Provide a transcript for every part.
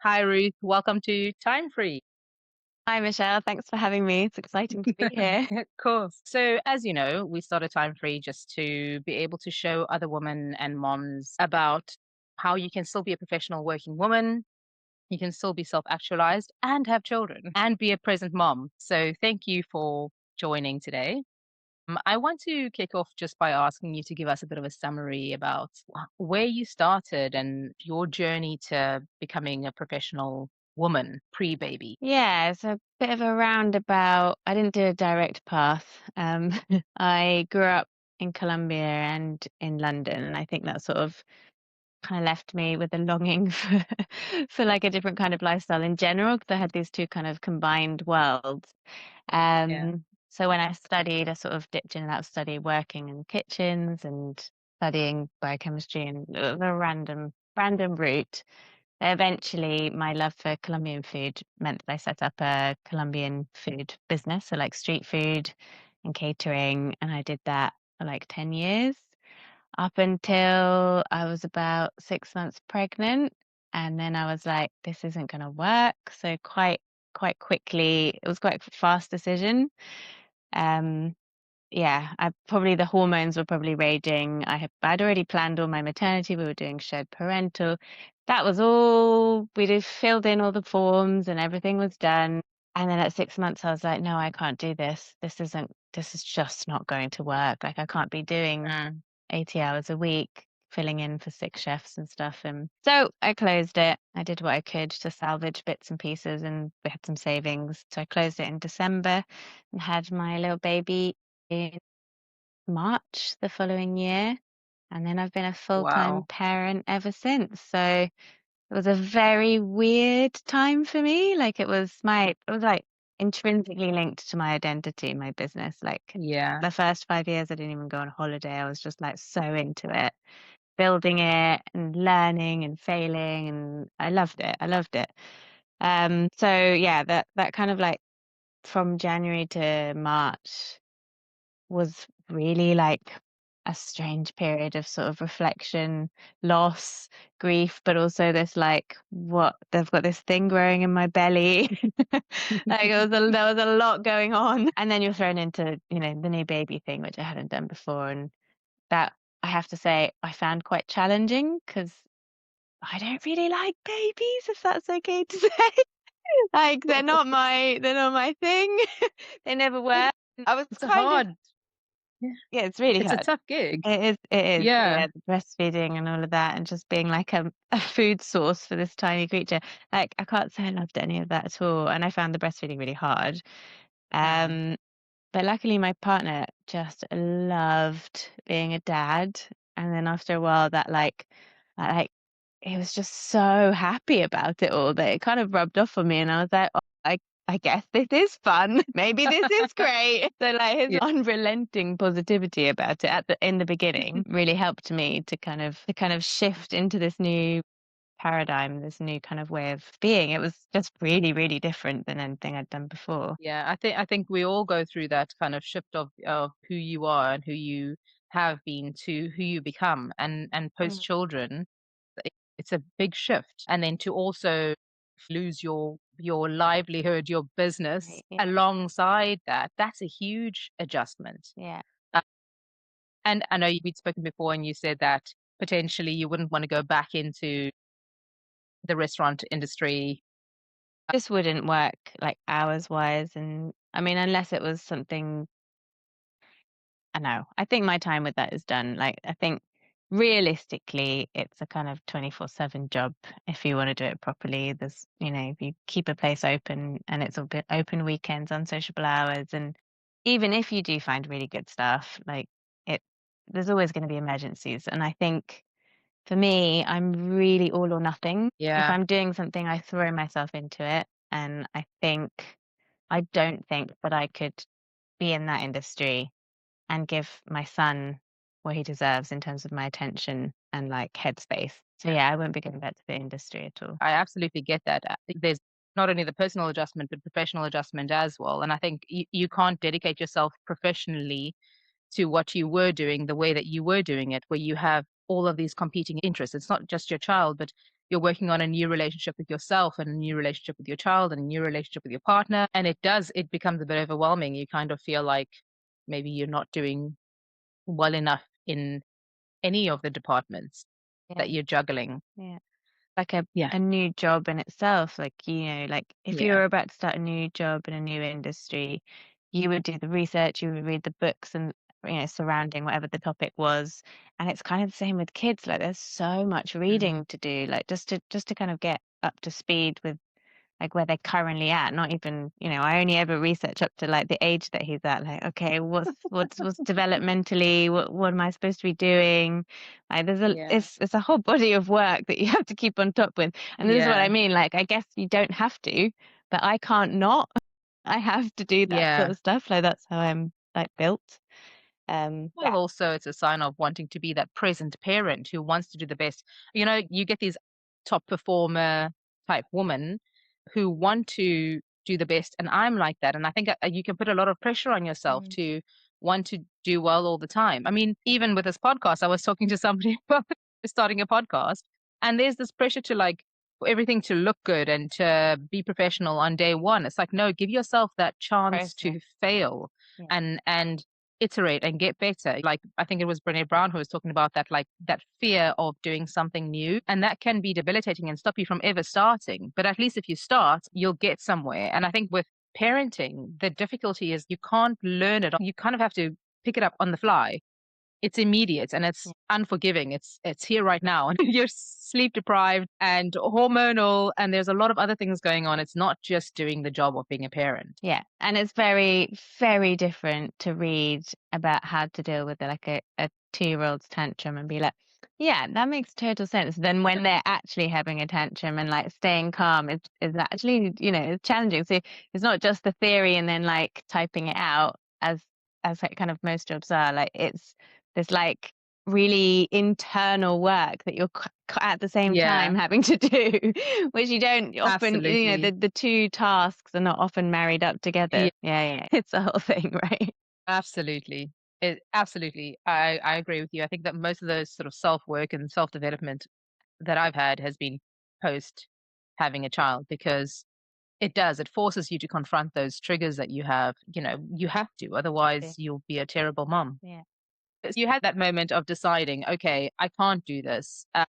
Hi, Ruth. Welcome to TimeFree. Hi, Michelle. Thanks for having me. It's exciting to be here. Of course. So, as you know, we started TimeFree just to be able to show other women and moms about how you can still be a professional working woman, you can still be self-actualized and have children and be a present mom. So, thank you for joining today. I want to kick off just by asking you to give us a bit of a summary about where you started and your journey to becoming a professional woman pre-baby. Yeah, it's a bit of a roundabout. I didn't do a direct path. I grew up in Colombia and in London, and I think that sort of kind of left me with a longing for like a different kind of lifestyle in general, because I had these two kind of combined worlds. Yeah. So when I studied, I sort of dipped in and out of study, working in kitchens and studying biochemistry, and it was a random route. Eventually, my love for Colombian food meant that I set up a Colombian food business, so like street food and catering, and I did that for like 10 years up until I was about 6 months pregnant. And then I was like, this isn't going to work. So quite quickly, it was quite a fast decision. Um, yeah, I probably the hormones were probably raging. I'd already planned all my maternity. We were doing shared parental. That was all. We'd have filled in all the forms and everything was done. And then at 6 months, I was like, no, I can't do this. This is just not going to work. Like I can't be doing Mm. 80 hours a week, filling in for 6 chefs and stuff. And so I closed it. I did what I could to salvage bits and pieces, and we had some savings. So I closed it in December and had my little baby in March the following year. And then I've been a full-time Wow. parent ever since. So it was a very weird time for me. Like it was like intrinsically linked to my identity, my business. Like Yeah. the first 5 years, I didn't even go on holiday. I was just like so into it, building it and learning and failing. And I loved it. I loved it. So yeah, that kind of like from January to March was really like a strange period of sort of reflection, loss, grief, but also this like, what, they've got this thing growing in my belly. Like there was a lot going on. And then you're thrown into, the new baby thing, which I hadn't done before. And that, I have to say, I found quite challenging because I don't really like babies, if that's okay to say. Like they're not my thing. They never were. I was It's a kind of, hard, yeah, yeah, it's really it's a hard. tough gig. It is, Yeah. yeah, the breastfeeding and all of that, and just being like a food source for this tiny creature. Like, I can't say I loved any of that at all, and I found the breastfeeding really hard. Mm. Um, but luckily, my partner just loved being a dad, and then after a while, like, he was just so happy about it all that it kind of rubbed off on me, and I was like, oh, I guess this is fun. Maybe this is great. So like his Yeah. unrelenting positivity about it in the beginning really helped me to kind of shift into this new paradigm, this new kind of way of being. It was just really, really different than anything I'd done before. Yeah. I think we all go through that kind of shift of who you are and who you have been to who you become and post Mm. children. It's a big shift. And then to also lose your livelihood, your business Right. Yeah. alongside that, that's a huge adjustment. Yeah. Uh, and I know we'd spoken before, and you said that potentially you wouldn't want to go back into the restaurant industry. Just wouldn't work like hours wise. And I mean, unless it was something, I know. I think my time with that is done. Like, I think realistically, it's a kind of 24/7 job if you want to do it properly. If you keep a place open and it's a bit open weekends, unsociable hours, and even if you do find really good stuff, like it, there's always going to be emergencies. And I think for me, I'm really all or nothing. If Yeah, I'm doing something, I throw myself into it. And I don't think that I could be in that industry and give my son what he deserves in terms of my attention and like headspace. So yeah. yeah, I won't be going back to the industry at all. I absolutely get that. There's not only the personal adjustment, but professional adjustment as well. And I think you can't dedicate yourself professionally to what you were doing the way that you were doing it, where you have all of these competing interests. It's not just your child, but you're working on a new relationship with yourself and a new relationship with your child and a new relationship with your partner. And it becomes a bit overwhelming. You kind of feel like maybe you're not doing well enough in any of the departments Yeah. that you're juggling. Yeah. Like a Yeah. a new job in itself, like, like if you Yeah. were about to start a new job in a new industry, you would do the research, you would read the books and, surrounding whatever the topic was. And it's kind of the same with kids. Like there's so much Mm. reading to do, like just to kind of get up to speed with like where they're currently at. Not even, I only ever research up to like the age that he's at. Like, okay, what's developmentally, what am I supposed to be doing? Like Yeah. it's a whole body of work that you have to keep on top with. And this is what I Yeah. mean. Like, I guess you don't have to, but I can't not. I have to do that sort Yeah. of stuff. Like that's how I'm like built. Yeah. Well, also, it's a sign of wanting to be that present parent who wants to do the best. You get these top performer type women who want to do the best. And I'm like that. And I think you can put a lot of pressure on yourself Mm. to want to do well all the time. I mean, even with this podcast, I was talking to somebody about starting a podcast, and there's this pressure to like for everything to look good and to be professional on day one. It's like, no, give yourself that chance Process. to fail Yeah. and iterate and get better. Like I think it was Brene Brown who was talking about that, like that fear of doing something new. And that can be debilitating and stop you from ever starting. But at least if you start, you'll get somewhere. And I think with parenting, the difficulty is you can't learn it. You kind of have to pick it up on the fly. It's immediate and it's Yeah. unforgiving. It's here right now. And you're sleep deprived and hormonal and there's a lot of other things going on. It's not just doing the job of being a parent. Yeah, and it's very, very different to read about how to deal with like a 2-year-old's tantrum and be like, yeah, that makes total sense. Then when they're actually having a tantrum and like staying calm is actually, it's challenging. So it's not just the theory and then like typing it out as like kind of most jobs are. Like it's this like really internal work that you're at the same Yeah, time having to do, which you don't often, absolutely. the two tasks are not often married up together. Yeah, yeah, it's a whole thing, right? Absolutely. Absolutely. I agree with you. I think that most of those sort of self-work and self-development that I've had has been post having a child because it forces you to confront those triggers that you have. You have to, Yeah. otherwise you'll be a terrible mom. Yeah. You had that moment of deciding, okay, I can't do this. I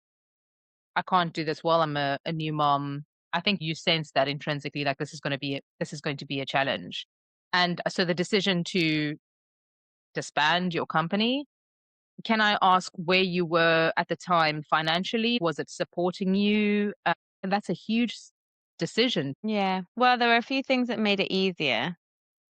can't do this while I'm a new mom. I think you sense that intrinsically, like this is going to be a challenge. And so the decision to disband your company. Can I ask where you were at the time financially? Was it supporting you? And that's a huge decision. Yeah. Well, there were a few things that made it easier.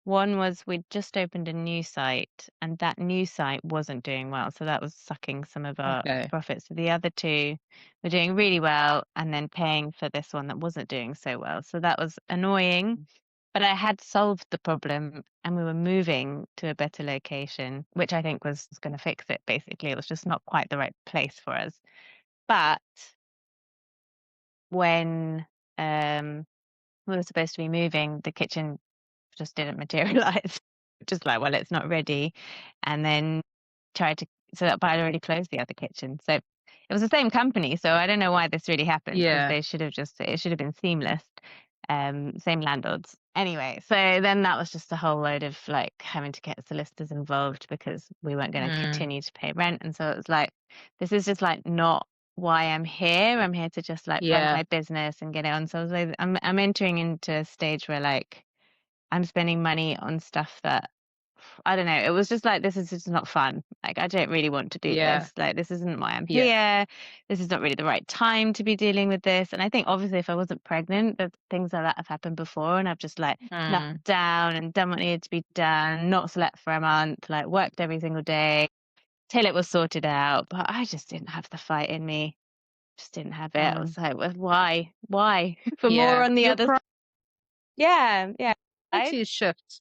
One was we'd just opened a new site and that new site wasn't doing well. So that was sucking some of our Okay. profits. So the other two were doing really well and then paying for this one that wasn't doing so well. So that was annoying. But I had solved the problem and we were moving to a better location, which I think was going to fix it basically. It was just not quite the right place for us. But when we were supposed to be moving, the kitchen just didn't materialize. Just like, well, it's not ready. And then tried to, but I'd already closed the other kitchen. So it was the same company. So I don't know why this really happened because Yeah. they should have it should have been seamless. Same landlords. Anyway, so then that was just a whole load of like having to get solicitors involved because we weren't going to Mm, continue to pay rent. And so it was like, this is just like not why I'm here. I'm here to just like run yeah. my business and get it on. So I was like, I'm entering into a stage where like I'm spending money on stuff that I don't know. It was just like this is just not fun. Like I don't really want to do Yeah. this. Like this isn't why I'm Yeah. here. This is not really the right time to be dealing with this. And I think obviously if I wasn't pregnant, that things like that have happened before and I've just like Mm, knuckled down and done what needed to be done, not slept for a month, like worked every single day till it was sorted out. But I just didn't have the fight in me. Just didn't have it. I mm. was like, well, why? Why? For more Yeah. on the Your other. Yeah, yeah. Right? priorities shift.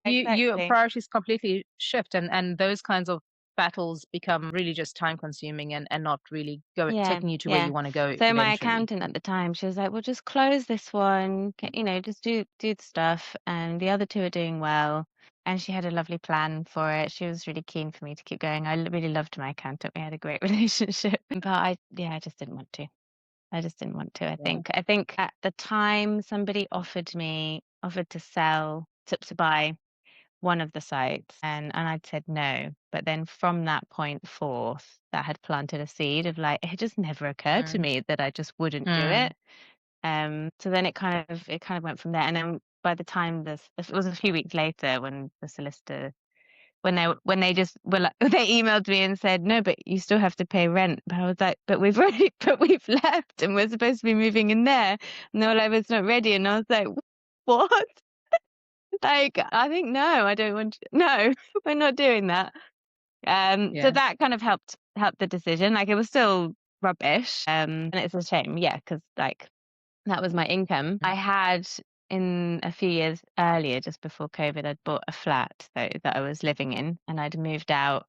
Your Exactly. priorities completely shift and those kinds of battles become really just time consuming and not really Yeah, taking you to where yeah. you want to go So my eventually. accountant at the time, she was like, "Well, just close this one, just do the stuff, and the other two are doing well." And she had a lovely plan for it. She was really keen for me to keep going. Really loved my accountant. We had a great relationship, but I just didn't want to. I just didn't want to, I Yeah. think. I think at the time somebody offered to sell to buy one of the sites, and I'd said no. But then from that point forth, that had planted a seed of like it just never occurred to Mm. me that I just wouldn't do Mm. it. So then it kind of went from there. And then by the time this it was a few weeks later when the solicitor when they just were like they emailed me and said, "No, but you still have to pay rent." But I was like, "But we've already but we've left and we're supposed to be moving in there." And they were like, "It's not ready." And I was like, "What?" Like, I think no, I don't want to, no, we're not doing that. So Yeah. that kind of helped the decision. Like it was still rubbish. And it's a shame, yeah, because like that was my income. I Mm. had in a few years earlier, just before COVID, I'd bought a flat that I was living in, and I'd moved out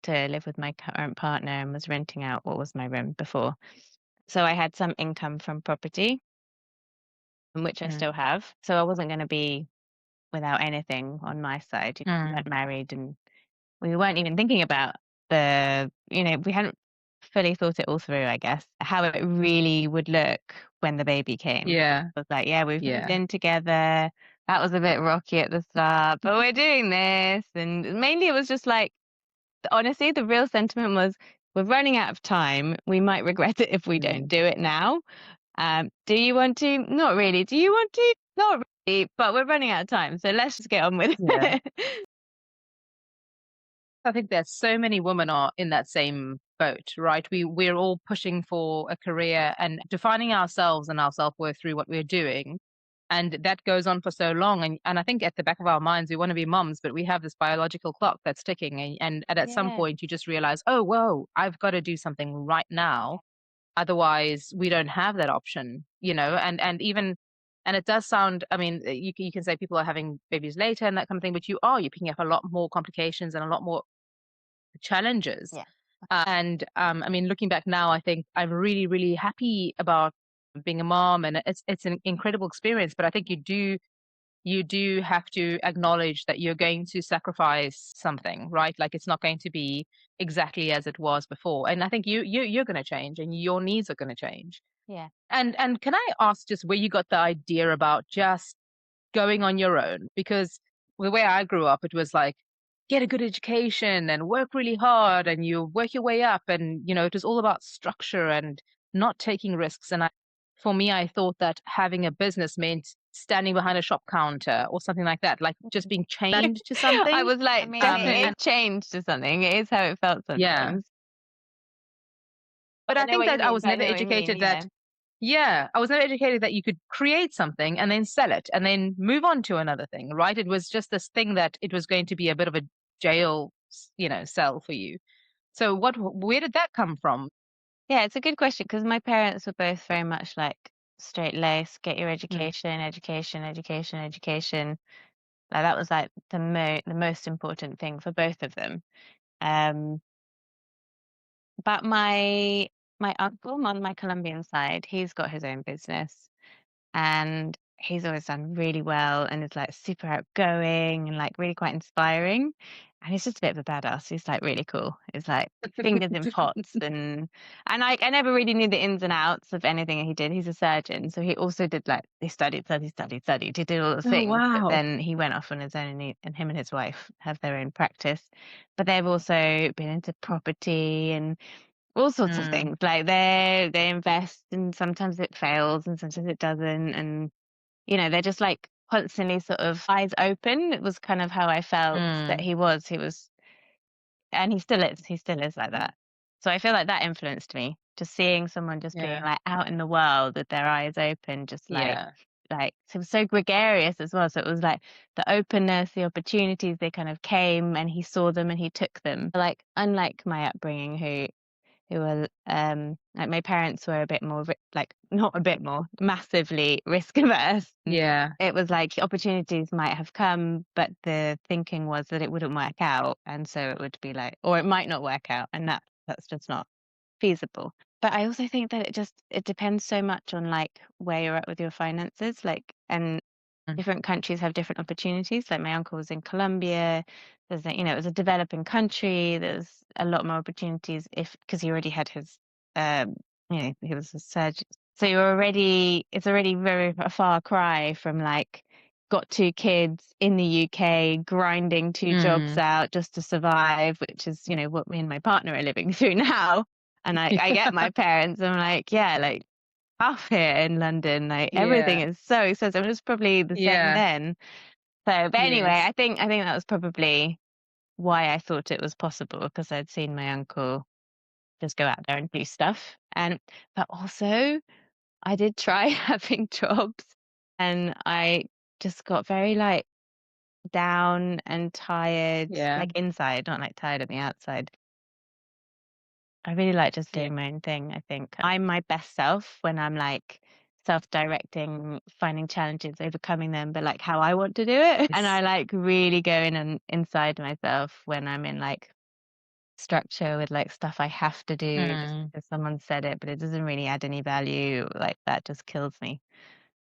to live with my current partner and was renting out what was my room before. So I had some income from property, which I Mm. still have. So I wasn't going to be without anything on my side. We Mm. weren't married and we weren't even thinking about we hadn't fully thought it all through, I guess, how it really would look when the baby came. Yeah. It was like, yeah, we've moved Yeah. in together. That was a bit rocky at the start, but we're doing this. And mainly it was just like, honestly, the real sentiment was, we're running out of time. We might regret it if we don't Mm. do it now. Do you want to? Not really. Do you want to? Not really, but we're running out of time. So let's just get on with Yeah. it. I think that so many women are in that same boat, right? We're all pushing for a career and defining ourselves and our self-worth through what we're doing. And that goes on for so long. And I think at the back of our minds, we want to be moms, but we have this biological clock that's ticking. And at some Yeah. point, you just realize, oh, whoa, I've got to do something right now. Otherwise, we don't have that option, and even, and it does sound, I mean, you can say people are having babies later and that kind of thing, but you're picking up a lot more complications and a lot more challenges. Yeah. And I mean, looking back now, I think I'm really, really happy about being a mom, and it's an incredible experience. But I think you do have to acknowledge that you're going to sacrifice something, right? Like it's not going to be exactly as it was before. And I think you're going to change, and your needs are going to change. Yeah. And can I ask just where you got the idea about just going on your own? Because the way I grew up, it was like, get a good education and work really hard and you work your way up. And, it was all about structure and not taking risks. And for me, I thought that having a business meant standing behind a shop counter or something like that, like just being chained to I something. was like, And it changed to something. It is how it felt yeah, sometimes. but I I know think what you that I mean. was But I never know what you mean. educated Yeah. that. Yeah, I was never educated that you could create something and then sell it and then move on to another thing, right? It was just this thing that it was going to be a bit of a jail, cell for you. So where did that come from? Yeah, it's a good question because my parents were both very much like straight laced, get your Mm. education, education, education, education. Like that was like the most important thing for both of them. Um, but my uncle on my Colombian side, he's got his own business. And he's always done really well and is like super outgoing and like really quite inspiring. And he's just a bit of a badass. He's like really cool. He's like fingers in pots and like I never really knew the ins and outs of anything he did. He's a surgeon, so he also did like he studied, studied, studied, studied. He did all the Oh, things, but wow. then he went off on his own and him and his wife have their own practice. But they've also been into property and all sorts of Mm. things. Like they invest and sometimes it fails and sometimes it doesn't. And, they're just like constantly sort of eyes open. It was kind of how I felt that Mm. he was. And he still is like that. So I feel like that influenced me. Just seeing someone just being Yeah. like out in the world with their eyes open, just Yeah. like so gregarious as well. So it was like the openness, the opportunities, they kind of came and he saw them and he took them. Like unlike my upbringing, who were like my parents were a bit more like not a bit more massively risk averse. Yeah. It was like opportunities might have come but the thinking was that it wouldn't work out and so it would be like or it might not work out and that's just not feasible. But I also think that it depends so much on like where you're at with your finances, like, and Mm. different countries have different opportunities. Like my uncle was in Colombia. It was a developing country. There's a lot more opportunities if because he already had his he was a surgeon. So it's already very a far cry from like got two kids in the UK, grinding two jobs Mm. out just to survive, which is, what me and my partner are living through now. And I get my parents, I'm like, yeah, like tough here in London, like everything Yeah. is so expensive. It was probably the same Yeah. then. So, but anyway, Yes. I think that was probably why I thought it was possible because I'd seen my uncle just go out there and do stuff. And but also I did try having jobs and I just got very like down and tired, Yeah. like inside, not like tired on the outside. I really like just Yeah. doing my own thing, I think. I'm my best self when I'm like self-directing, finding challenges, overcoming them, but like how I want to do it. And I Yes. like really go in and inside myself when I'm in like structure with like stuff I have to do just Mm. because someone said it, but it doesn't really add any value. Like that just kills me.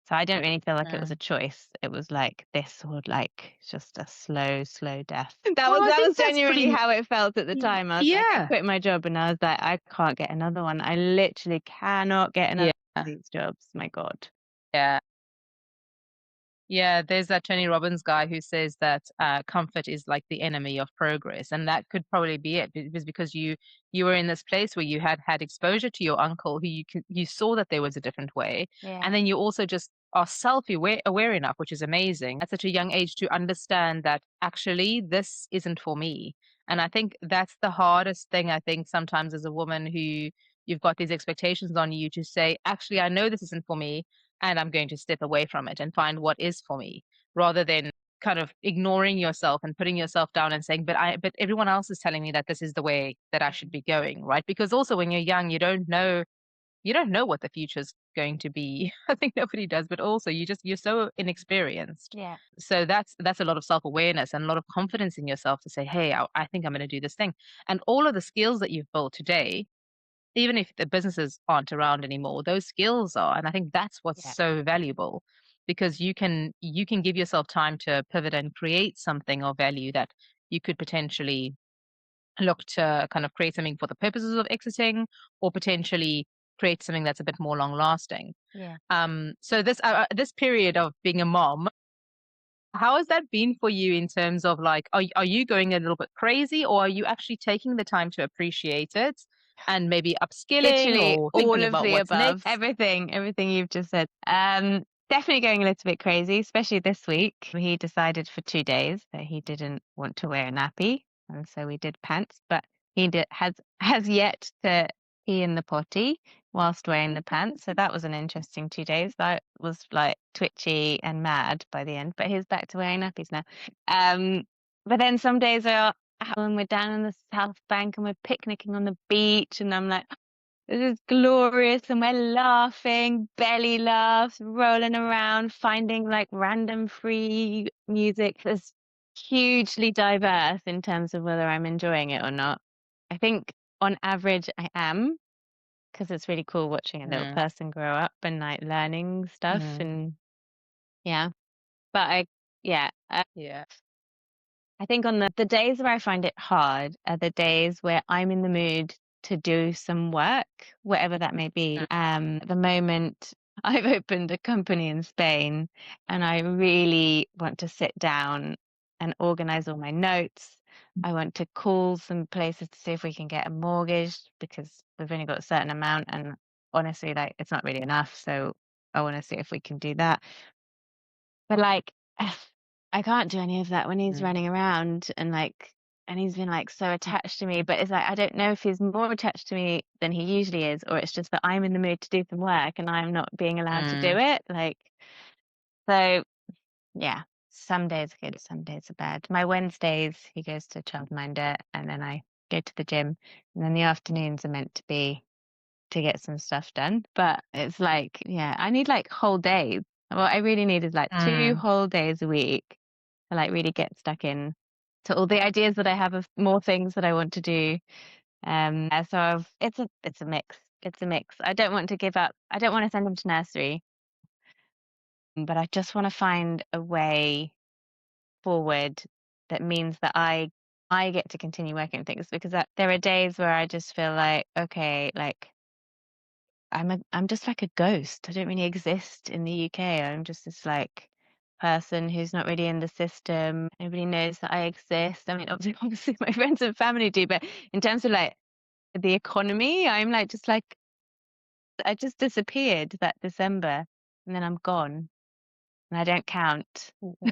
So I don't really feel like it was a Mm. choice. It was like this would like just a slow, slow death. That Well, was I that think was that's genuinely pretty. how it felt at the time. I was like, I Yeah. quit my job and I was like, I can't get another one. I literally cannot get another Yeah. one of these jobs. My God. Yeah. Yeah, there's that Tony Robbins guy who says that comfort is like the enemy of progress, and that could probably be it. It was because you were in this place where you had exposure to your uncle, who you saw that there was a different way, and Yeah. then you also just are self-aware enough, which is amazing at such a young age to understand that actually this isn't for me. And I think that's the hardest thing. I think sometimes as a woman who you've got these expectations on you to say, actually, I know this isn't for me and I'm going to step away from it and find what is for me rather than kind of ignoring yourself and putting yourself down and saying, but everyone else is telling me that this is the way that I should be going, right? Because also when you're young, you don't know what the future's going to be. I think nobody does, but also you're so inexperienced. Yeah. So that's a lot of self-awareness and a lot of confidence in yourself to say, hey, I think I'm going to do this thing. And all of the skills that you've built today, even if the businesses aren't around anymore, those skills are. And I think that's what's Yeah. so valuable because you can give yourself time to pivot and create something of value that you could potentially look to kind of create something for the purposes of exiting or potentially create something that's a bit more long lasting. Yeah. So this period of being a mom, how has that been for you in terms of like, are you going a little bit crazy or are you actually taking the time to appreciate it and maybe upskilling Literally or all thinking of about the what's above. next? Everything you've just said. Definitely going a little bit crazy, especially this week. He decided for 2 days that he didn't want to wear a nappy, and so we did pants. But has yet to pee in the potty whilst wearing the pants. So that was an interesting 2 days. That was like twitchy and mad by the end. But he's back to wearing nappies now. Um, but then some days are when we're down in the South Bank and we're picnicking on the beach, and I'm like, this is glorious. And we're laughing, belly laughs, rolling around, finding like random free music that's hugely diverse in terms of whether I'm enjoying it or not. I think on average I am, because it's really cool watching a little Mm, person grow up and like learning stuff. mm, And yeah, but yeah, yeah. I think on the days where I find it hard are the days where I'm in the mood to do some work, whatever that may be. Mm, At the moment, I've opened a company in Spain and I really want to sit down and organize all my notes. I want to call some places to see if we can get a mortgage because we've only got a certain amount and honestly, like it's not really enough. So I want to see if we can do that. But like, I can't do any of that when he's mm, running around and like, and he's been like so attached to me. But it's like, I don't know if he's more attached to me than he usually is, or it's just that I'm in the mood to do some work and I'm not being allowed to do mm, it. Like, so yeah, some days are good, some days are bad. My Wednesdays, he goes to childminder and then I go to the gym. And then the afternoons are meant to be to get some stuff done. But it's like, yeah, I need like whole days. What I really need is like two mm. whole days a week to like really get stuck in to all the ideas that I have of more things that I want to do. So it's a mix. It's a mix. I don't want to give up. I don't want to send him to nursery, but I just want to find a way forward that means that I get to continue working on things because there are days where I just feel like okay, like I'm just like a ghost. I don't really exist in the UK. I'm just this like person who's not really in the system. Nobody knows that I exist. I mean, obviously my friends and family do, but in terms of like the economy, I'm like just like I just disappeared that December and then I'm gone and I don't count. Mhm.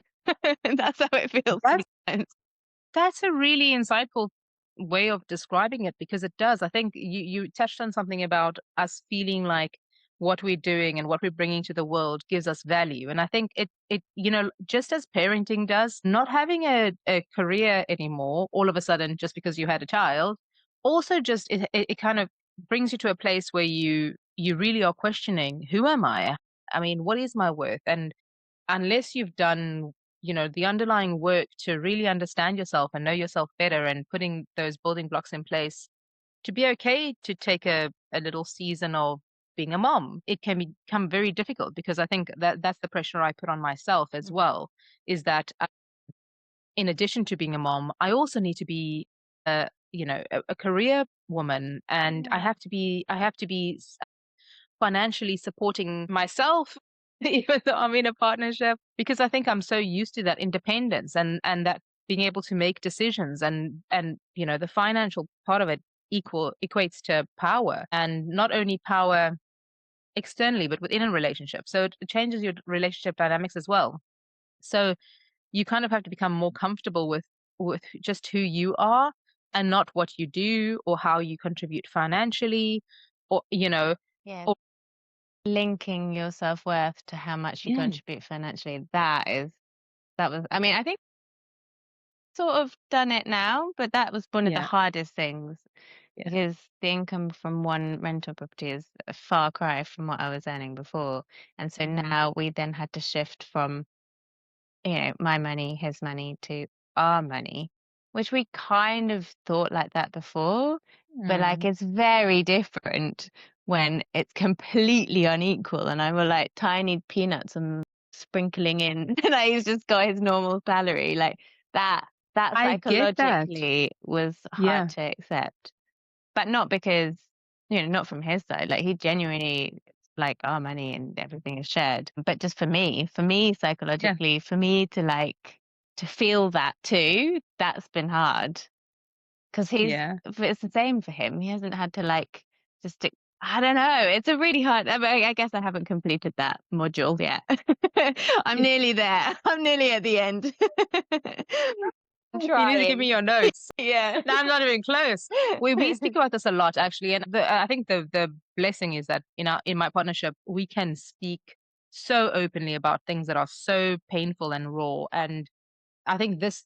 That's how it feels That's sometimes. That's a really insightful way of describing it because it does. I think you touched on something about us feeling like what we're doing and what we're bringing to the world gives us value. And I think it just as parenting does, not having a career anymore all of a sudden just because you had a child, also just it kind of brings you to a place where you really are questioning, who am I? I mean, what is my worth? And unless you've done, the underlying work to really understand yourself and know yourself better and putting those building blocks in place to be okay to take a little season of being a mom, it can become very difficult because I think that that's the pressure I put on myself as Mhm. well, is that in addition to being a mom, I also need to be a career woman, and Yeah. I have to be financially supporting myself, even though I'm in a partnership, because I think I'm so used to that independence and that being able to make decisions and the financial part of it equates to power, and not only power externally but within a relationship. So it changes your relationship dynamics as well. So you kind of have to become more comfortable with just who you are and not what you do or how you contribute financially or Yeah. or Linking your self-worth to how much you yeah. contribute financially. That was, I mean, I think sort of done it now, but that was one of the Yeah. hardest things Yeah. because the income from one rental property is a far cry from what I was earning before. And so Mhm. now we then had to shift from, my money, his money to our money, which we kind of thought like that before, but like Mm. it's very different when it's completely unequal. And I were like tiny peanuts and sprinkling in, and he's just got his normal salary. Like that, that I get that. psychologically was hard Yeah. to accept, but not because, not from his side. Like he genuinely like our money and everything is shared. But just for me Yeah. psychologically, for me to like to feel that too, that's been hard. Because Yeah. it's the same for him. He hasn't had to like just I don't know. It's a really hard. I guess I haven't completed that module yet. I'm You nearly there. I'm nearly at the end. I'm you need to give trying. me your notes. Yeah. No, I'm not even close. We speak about this a lot actually, and I think the blessing is that in my partnership we can speak so openly about things that are so painful and raw. And I think this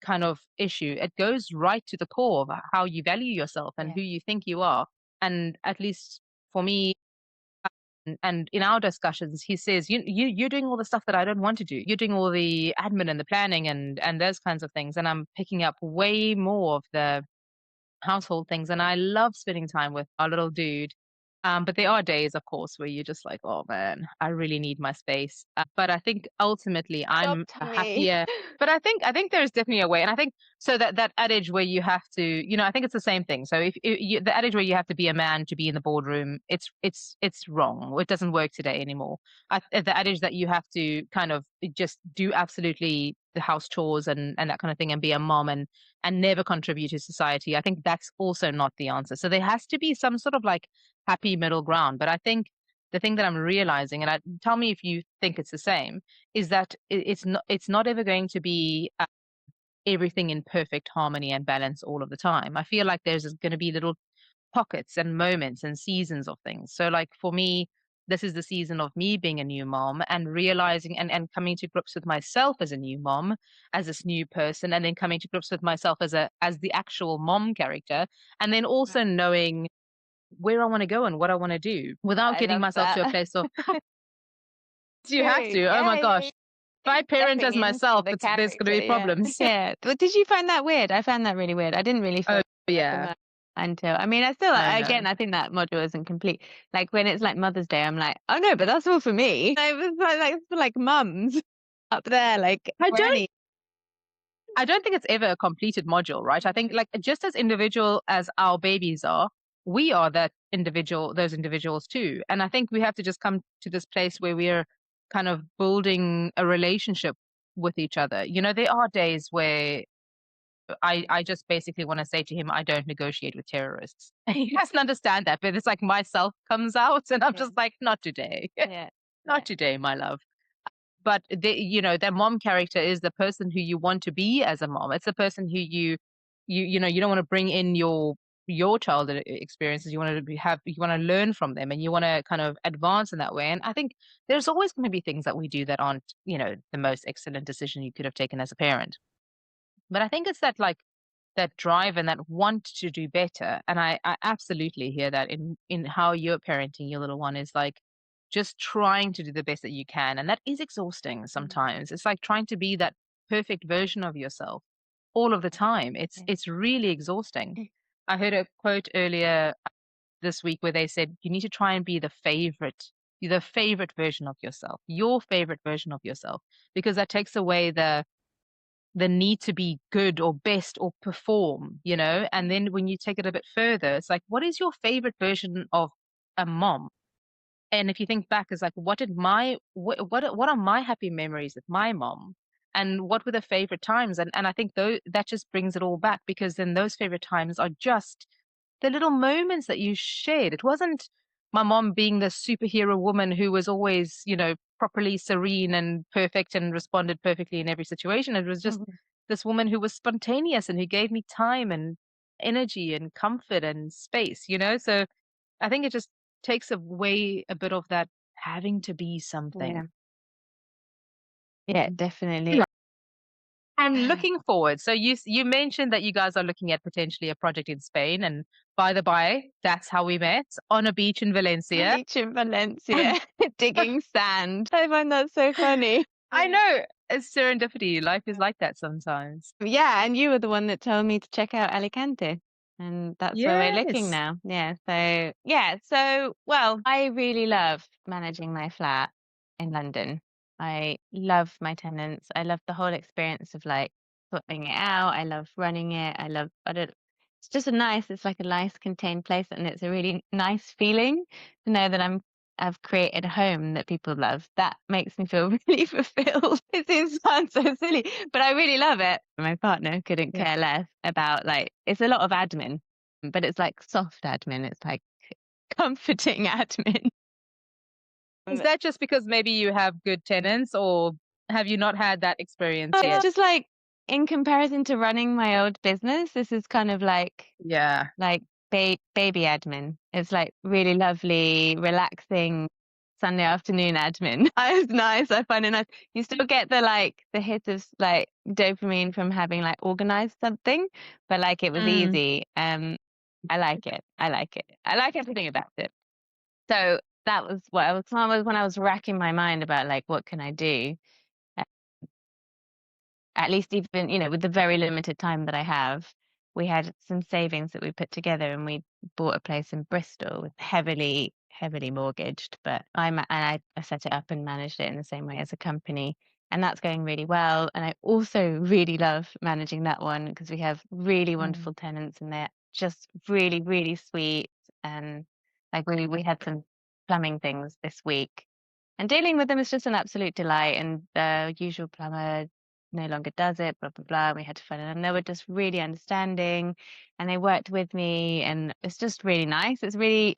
kind of issue, it goes right to the core of how you value yourself and Yeah. who you think you are. And at least for me, and in our discussions, he says, you're doing all the stuff that I don't want to do. You're doing all the admin and the planning and those kinds of things, and I'm picking up way more of the household things. And I love spending time with our little dude. But there are days, of course, where you're just like, oh man, I really need my space. But I think ultimately I'm Adopt a me. happier. But I think there's definitely a way, and I think so that adage where you have to, I think it's the same thing. So if the adage where you have to be a man to be in the boardroom, it's wrong. It doesn't work today anymore. The adage that you have to kind of just do absolutely the house chores and that kind of thing and be a mom and never contribute to society. I think that's also not the answer. So there has to be some sort of like happy middle ground. But I think the thing that I'm realizing, and tell me if you think it's the same, is that it's not ever going to be everything in perfect harmony and balance all of the time. I feel like there's going to be little pockets and moments and seasons of things. So like for me, this is the season of me being a new mom and realizing and coming to grips with myself as a new mom, as this new person, and then coming to grips with myself as the actual mom character, and then also knowing where I want to go and what I want to do without I getting love myself to a that. place of you have True. to. Oh my Yeah, yeah, gosh. yeah. If I parent Stepping as into myself, the there's going to character, be yeah. problems. Yeah. But did you find that weird? I found that really weird. I didn't really Oh feel like a yeah, mother until, I mean, I still, I know. again, I think that module isn't complete. Like when it's like Mother's Day, I'm like, oh no, but that's all for me. I was like it's for like mums up there, like I don't granny. I don't think it's ever a completed module, right? I think like just as individual as our babies are, we are that those individuals too. And I think we have to just come to this place where we're kind of building a relationship with each other. There are days where I just basically want to say to him, I don't negotiate with terrorists. He doesn't understand that, but it's like myself comes out, and I'm Yeah. just like, not today, Yeah. not Yeah. today, my love. But that mom character is the person who you want to be as a mom. It's the person who you don't want to bring in your childhood experiences. You want to you want to learn from them, and you want to kind of advance in that way. And I think there's always going to be things that we do that aren't, the most excellent decision you could have taken as a parent. But I think it's that drive and that want to do better. And I absolutely hear that in how you're parenting your little one is like just trying to do the best that you can. And that is exhausting Mm. sometimes. It's like trying to be that perfect version of yourself all of the time. It's Yeah. it's really exhausting. Mm. I heard a quote earlier this week where they said you need to try and be the favorite version of yourself, your favorite version of yourself, because that takes away the need to be good or best or perform, and then when you take it a bit further, it's like, what is your favorite version of a mom? And if you think back, it's like, what are my happy memories with my mom? And what were the favorite times? And I think though that just brings it all back, because then those favorite times are just the little moments that you shared. It wasn't my mom being the superhero woman who was always, properly serene and perfect and responded perfectly in every situation. It was just Mhm. this woman who was spontaneous and who gave me time and energy and comfort and space, So I think it just takes away a bit of that having to be something. Yeah. Yeah, Mhm. definitely. Yeah. And looking forward, so you mentioned that you guys are looking at potentially a project in Spain, and by the by, that's how we met on a beach in Valencia. Beach in Valencia, digging sand. I find that so funny. I know, it's serendipity. Life is like that sometimes. Yeah, and you were the one that told me to check out Alicante. And that's where we're looking Yes. now. Well, I really love managing my flat in London. I love my tenants. I love the whole experience of like putting it out. I love running it. I don't, it's just it's like a nice contained place, and it's a really nice feeling to know that I've created a home that people love. That makes me feel really fulfilled. It seems sounds so silly, but I really love it. My partner couldn't Yeah. care less about like it's a lot of admin, but it's like soft admin. It's like comforting admin. Is that just because maybe you have good tenants, or have you not had that experience It's yet? just like in comparison to running my old business, this is kind of Yeah. like baby admin. It's like really lovely, relaxing Sunday afternoon admin. It's nice. I find it nice. You still get the hit of like dopamine from having like organized something, but like it was Mm. easy. I like it. I like it. I like everything about it. So that was what I was when I was racking my mind about like what can I do. At least even, with the very limited time that I have, we had some savings that we put together and we bought a place in Bristol with heavily mortgaged, but I set it up and managed it in the same way as a company. And that's going really well. And I also really love managing that one because we have really Mm. wonderful tenants and they're just really, really sweet. And like we had some plumbing things this week. And dealing with them is just an absolute delight. And the usual plumber no longer does it, blah, blah, blah. And we had to find it. And they were just really understanding and they worked with me. And it's just really nice. It's really,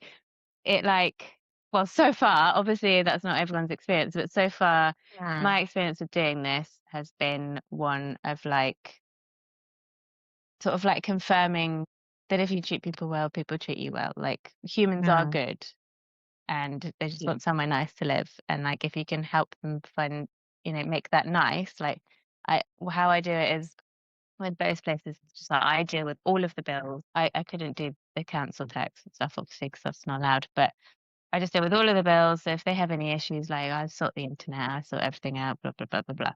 it like, well, so far, obviously that's not everyone's experience, but so far, Mm. my experience of doing this has been one of like, sort of like confirming that if you treat people well, people treat you well. Like humans are Mm. good and they just Yeah. want somewhere nice to live. And like if you can help them find, make that nice, like how I do it is with those places, it's just like I deal with all of the bills. I couldn't do the council tax and stuff obviously because that's not allowed, but I just deal with all of the bills. So if they have any issues, like I sort the internet, I sort everything out, blah blah blah blah blah.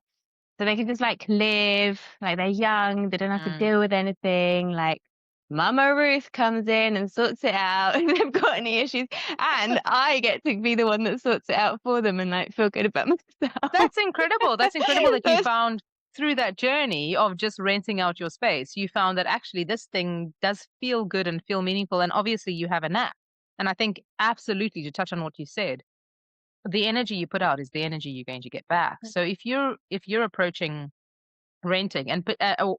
So they can just like live, like they're young, they don't have to Mm. deal with anything. Like Mama Ruth comes in and sorts it out if they've got any issues. And I get to be the one that sorts it out for them and like feel good about myself. That's incredible. That's incredible that you So found through that journey of just renting out your space, you found that actually this thing does feel good and feel meaningful. And obviously you have a knack. And I think absolutely to touch on what you said, the energy you put out is the energy you're going to get back. So if you're approaching renting and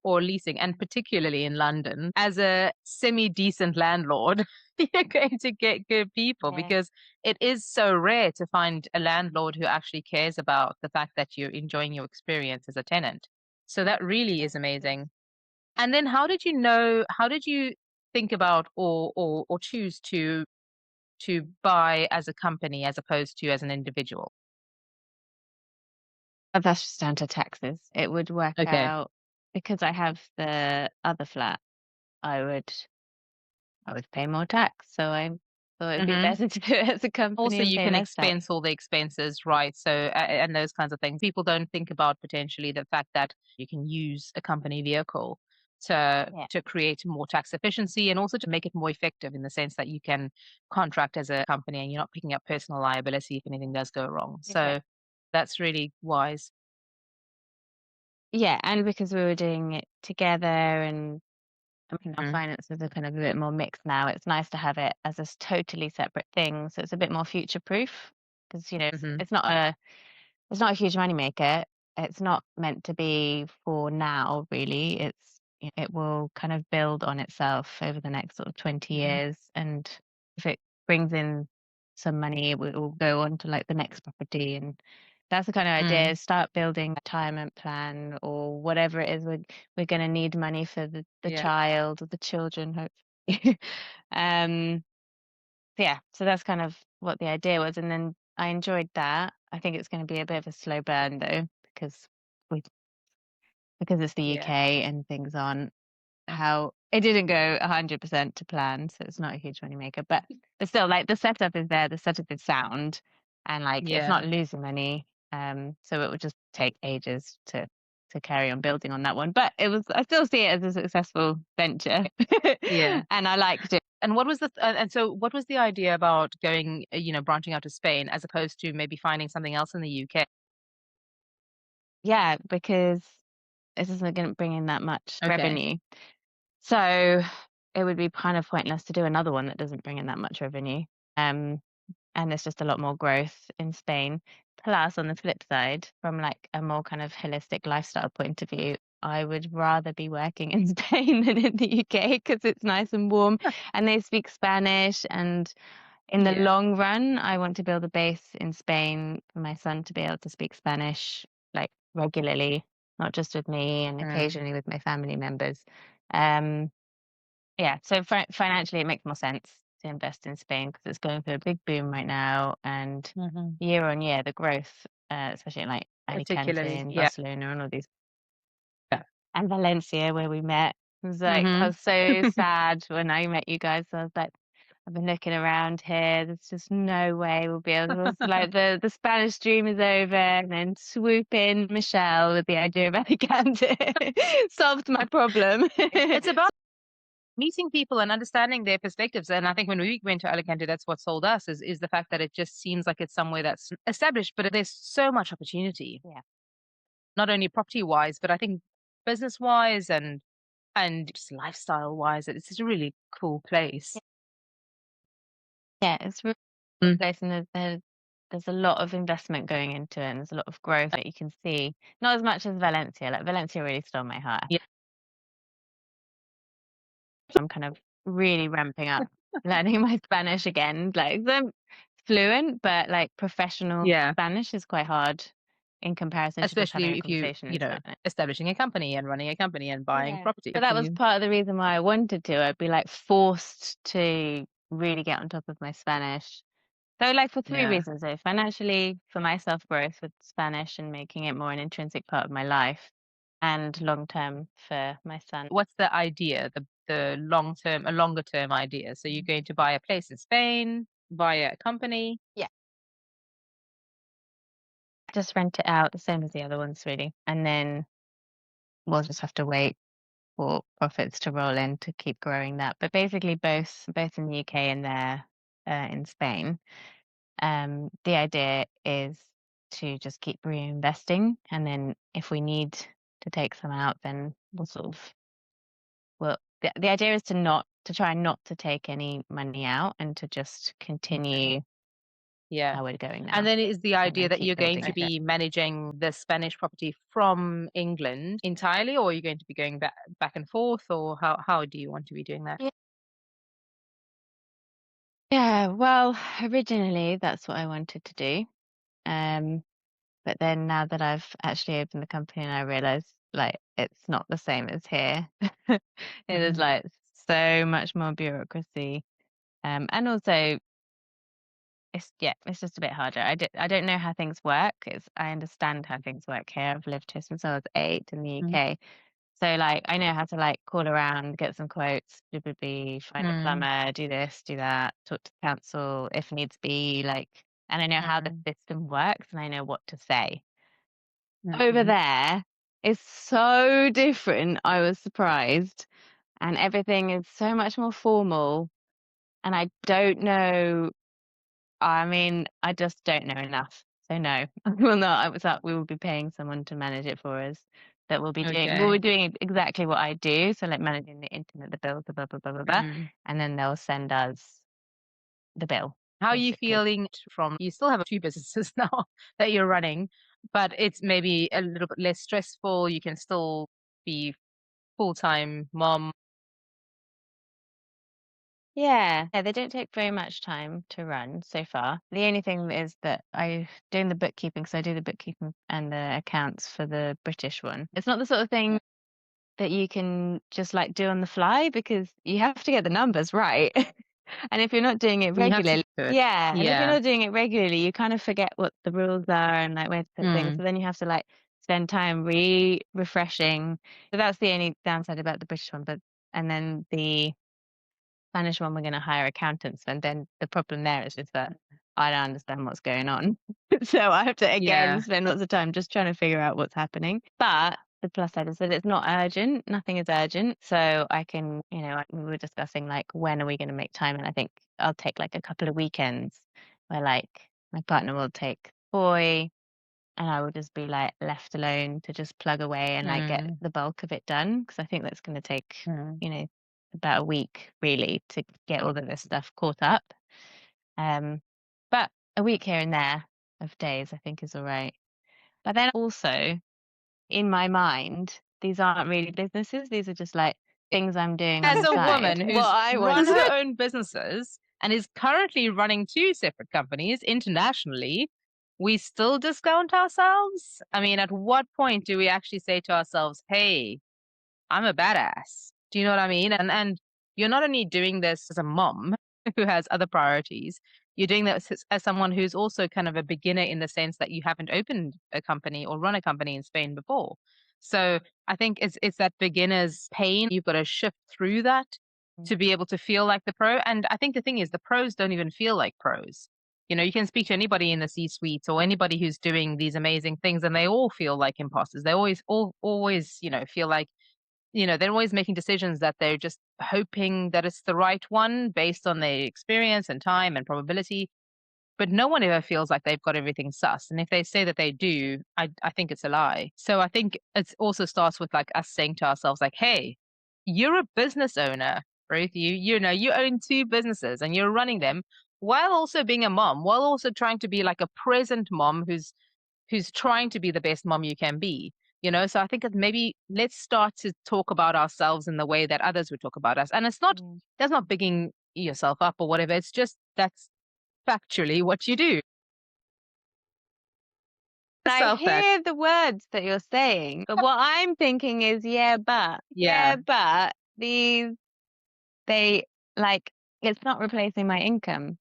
or leasing, and particularly in London, as a semi-decent landlord, you're going to get good people Yeah, because it is so rare to find a landlord who actually cares about the fact that you're enjoying your experience as a tenant. So that really is very true. amazing. And then how did you think about or choose to buy as a company as opposed to as an individual? But that's just down to taxes. It would work Okay. out because I have the other flat, I would I would pay more tax. So I thought it'd be Mhm. better to do it as a company Also, and you pay can less tax. expense all the expenses, right? So, and those kinds of things. People don't think about potentially the fact that you can use a company vehicle to Yeah, to create more tax efficiency and also to make it more effective in the sense that you can contract as a company and you're not picking up personal liability if anything does go wrong. So exactly. that's really wise. Yeah, and because we were doing it together and I mean, our Mm. finances are kind of a bit more mixed now. It's nice to have it as a totally separate thing, so it's a bit more future proof because Hmm. it's not a huge money maker. It's not meant to be for now, really. It will kind of build on itself over the next sort of 20 Hmm. years. And if it brings in some money, it will go on to like the next property. And that's the kind of idea, Mm. start building a retirement plan or whatever it is. We're going to need money for the Yeah. child or the children, hopefully. um, yeah, so that's kind of what the idea was, and then I enjoyed that. I think it's gonna be a bit of a slow burn though, we because it's the Yeah. UK and things aren't how it didn't go 100% to plan, so it's not a huge money maker, but still, like, the setup is there, the setup is sound, and, like, it's Yeah. not losing money, so it would just take ages to carry on building on that one, but it was I still see it as a successful venture, Yeah. and I liked it. And what was and so what was the idea about going, branching out to Spain as opposed to maybe finding something else in the UK? Yeah, because this isn't gonna bring in that much Okay. revenue. So, it would be kind of pointless to do another one that doesn't bring in that much revenue. Um, and there's just a lot more growth in Spain. Plus, on the flip side, from like a more kind of holistic lifestyle point of view, I would rather be working in Spain than in the UK because it's nice and warm and they speak Spanish. And in the Yeah. long run, I want to build a base in Spain for my son to be able to speak Spanish like regularly, not just with me and Mm. occasionally with my family members. Um, yeah, so financially, it makes more sense to invest in Spain because it's going through a big boom right now, and Mhm. year on year, the growth, especially in like Alicante Particularly, and yeah. Barcelona and all these, Yeah. and Valencia where we met, was like I Mhm. was so sad when I met you guys. I was like, I've been looking around here. There's just no way we'll be able. It's like the Spanish dream is over, and then swoop in Michelle with the idea of Alicante solved my problem. It's about meeting people and understanding their perspectives, and I think when we went to Alicante, that's what sold us is the fact that it just seems like it's somewhere that's established, but there's so much opportunity, Yeah. not only property-wise, but I think business-wise and just lifestyle-wise. It's just a really cool place. Yeah, it's really cool Mm. place, and there's a lot of investment going into it, and there's a lot of growth that you can see. Not as much as Valencia. Like Valencia really stole my heart. Yeah. I'm kind of really ramping up learning my Spanish again. Like I'm fluent, but like professional Yeah. Spanish is quite hard in comparison to just having Especially a if you, conversation in Spanish. establishing a company and running a company and buying Yeah. property. So Good that for was you. part of the reason why I wanted to. I'd be like forced to really get on top of my Spanish. So, like, for 3 Yeah. reasons, though. Financially, for my self-growth with Spanish and making it more an intrinsic part of my life, and long term for my son. What's the idea, the long term a longer term idea? So you're Mhm. going to buy a place in Spain, buy a company? Yeah. Just rent it out, the same as the other ones, really. And then we'll just have to wait for profits to roll in to keep growing that. But basically, both in the UK and there in Spain. The idea is to just keep reinvesting, and then if we need to take some out, then we'll sort of well, the idea is to not to try not to take any money out and to just Okay. continue Yeah. how we're going And now then is the and idea then that keep you're going building to it. be managing the Spanish property from England entirely, or are you going to be going back and forth, or how do you want to be doing that? Yeah. Yeah, well, originally that's what I wanted to do. Um, but then now that I've actually opened the company and I realize like it's not the same as here. It is Mhm. like so much more bureaucracy. And also it's just a bit harder. I don't know how things work. I understand how things work here. I've lived here since I was 8 in the Mm, UK. So like I know how to like call around, get some quotes, blah, blah, blah, find a mm, plumber, do this, do that, talk to the council if needs be, like, and I know how the mm, system works and I know what to say. Over mhm. there is so different. I was surprised. And everything is so much more formal. And I don't know. I mean, I just don't know enough. So no, I will not. I was up. We will be paying someone to manage it for us. That will be doing. We'll be Okay. doing exactly what I do. So like managing the internet, the bills, the blah blah blah blah blah, Mm. and then they'll send us the bill, How are you basically. feeling from you still have 2 businesses now that you're running, but it's maybe a little bit less stressful. You can still be full-time mom. Yeah. Yeah, they don't take very much time to run so far. The only thing is that I doing the bookkeeping, so I do the bookkeeping and the accounts for the British one. It's not the sort of thing that you can just like do on the fly because you have to get the numbers right. And if you're not doing it You have to regularly, do it. yeah, and if you're Yeah. not doing it regularly, you kind of forget what the rules are and like where to put things. Mm. So then you have to like spend time refreshing. So that's the only downside about the British one. But and then the Spanish one, we're going to hire accountants. And then the problem there is just that I don't understand what's going on. So I have to again Yeah. spend lots of time just trying to figure out what's happening. But the plus side is that it's not urgent. Nothing is urgent. So I can, we were discussing like when are we going to make time? And I think I'll take like a couple of weekends where like my partner will take the boy and I will just be like left alone to just plug away and like get Mm. the bulk of it done. Because I think that's going to take, Mm. you know, about a week really to get all of this stuff caught up. Um, but a week here and there of days I think is all right. But then also in my mind, these aren't really businesses. These are just like things I'm doing on As the a side. woman What who's I run want to her own businesses and is currently running 2 separate companies internationally, we still discount ourselves? I mean, at what point do we actually say to ourselves, "Hey, I'm a badass." Do you know what I mean? And you're not only doing this as a mom who has other priorities, you're doing this as someone who's also kind of a beginner in the sense that you haven't opened a company or run a company in Spain before. So I think it's that beginner's pain. You've got to shift through that to be able to feel like the pro. And I think the thing is the pros don't even feel like pros. You know, you can speak to anybody in the C-suite or anybody who's doing these amazing things and they all feel like imposters. They always, feel like they're always making decisions that they're just hoping that it's the right one based on their experience and time and probability. But no one ever feels like they've got everything sussed. And if they say that they do, I think it's a lie. So I think it also starts with like us saying to ourselves, like, hey, you're a business owner, Ruth. You own 2 businesses and you're running them while also being a mom, while also trying to be like a present mom who's trying to be the best mom you can be. So I think that maybe let's start to talk about ourselves in the way that others would talk about us. And Mm. that's not bigging yourself up or whatever. It's just that's factually what you do. I Yourself that. hear the words that you're saying, but what I'm thinking is, Yeah. these, they like, it's not replacing my income.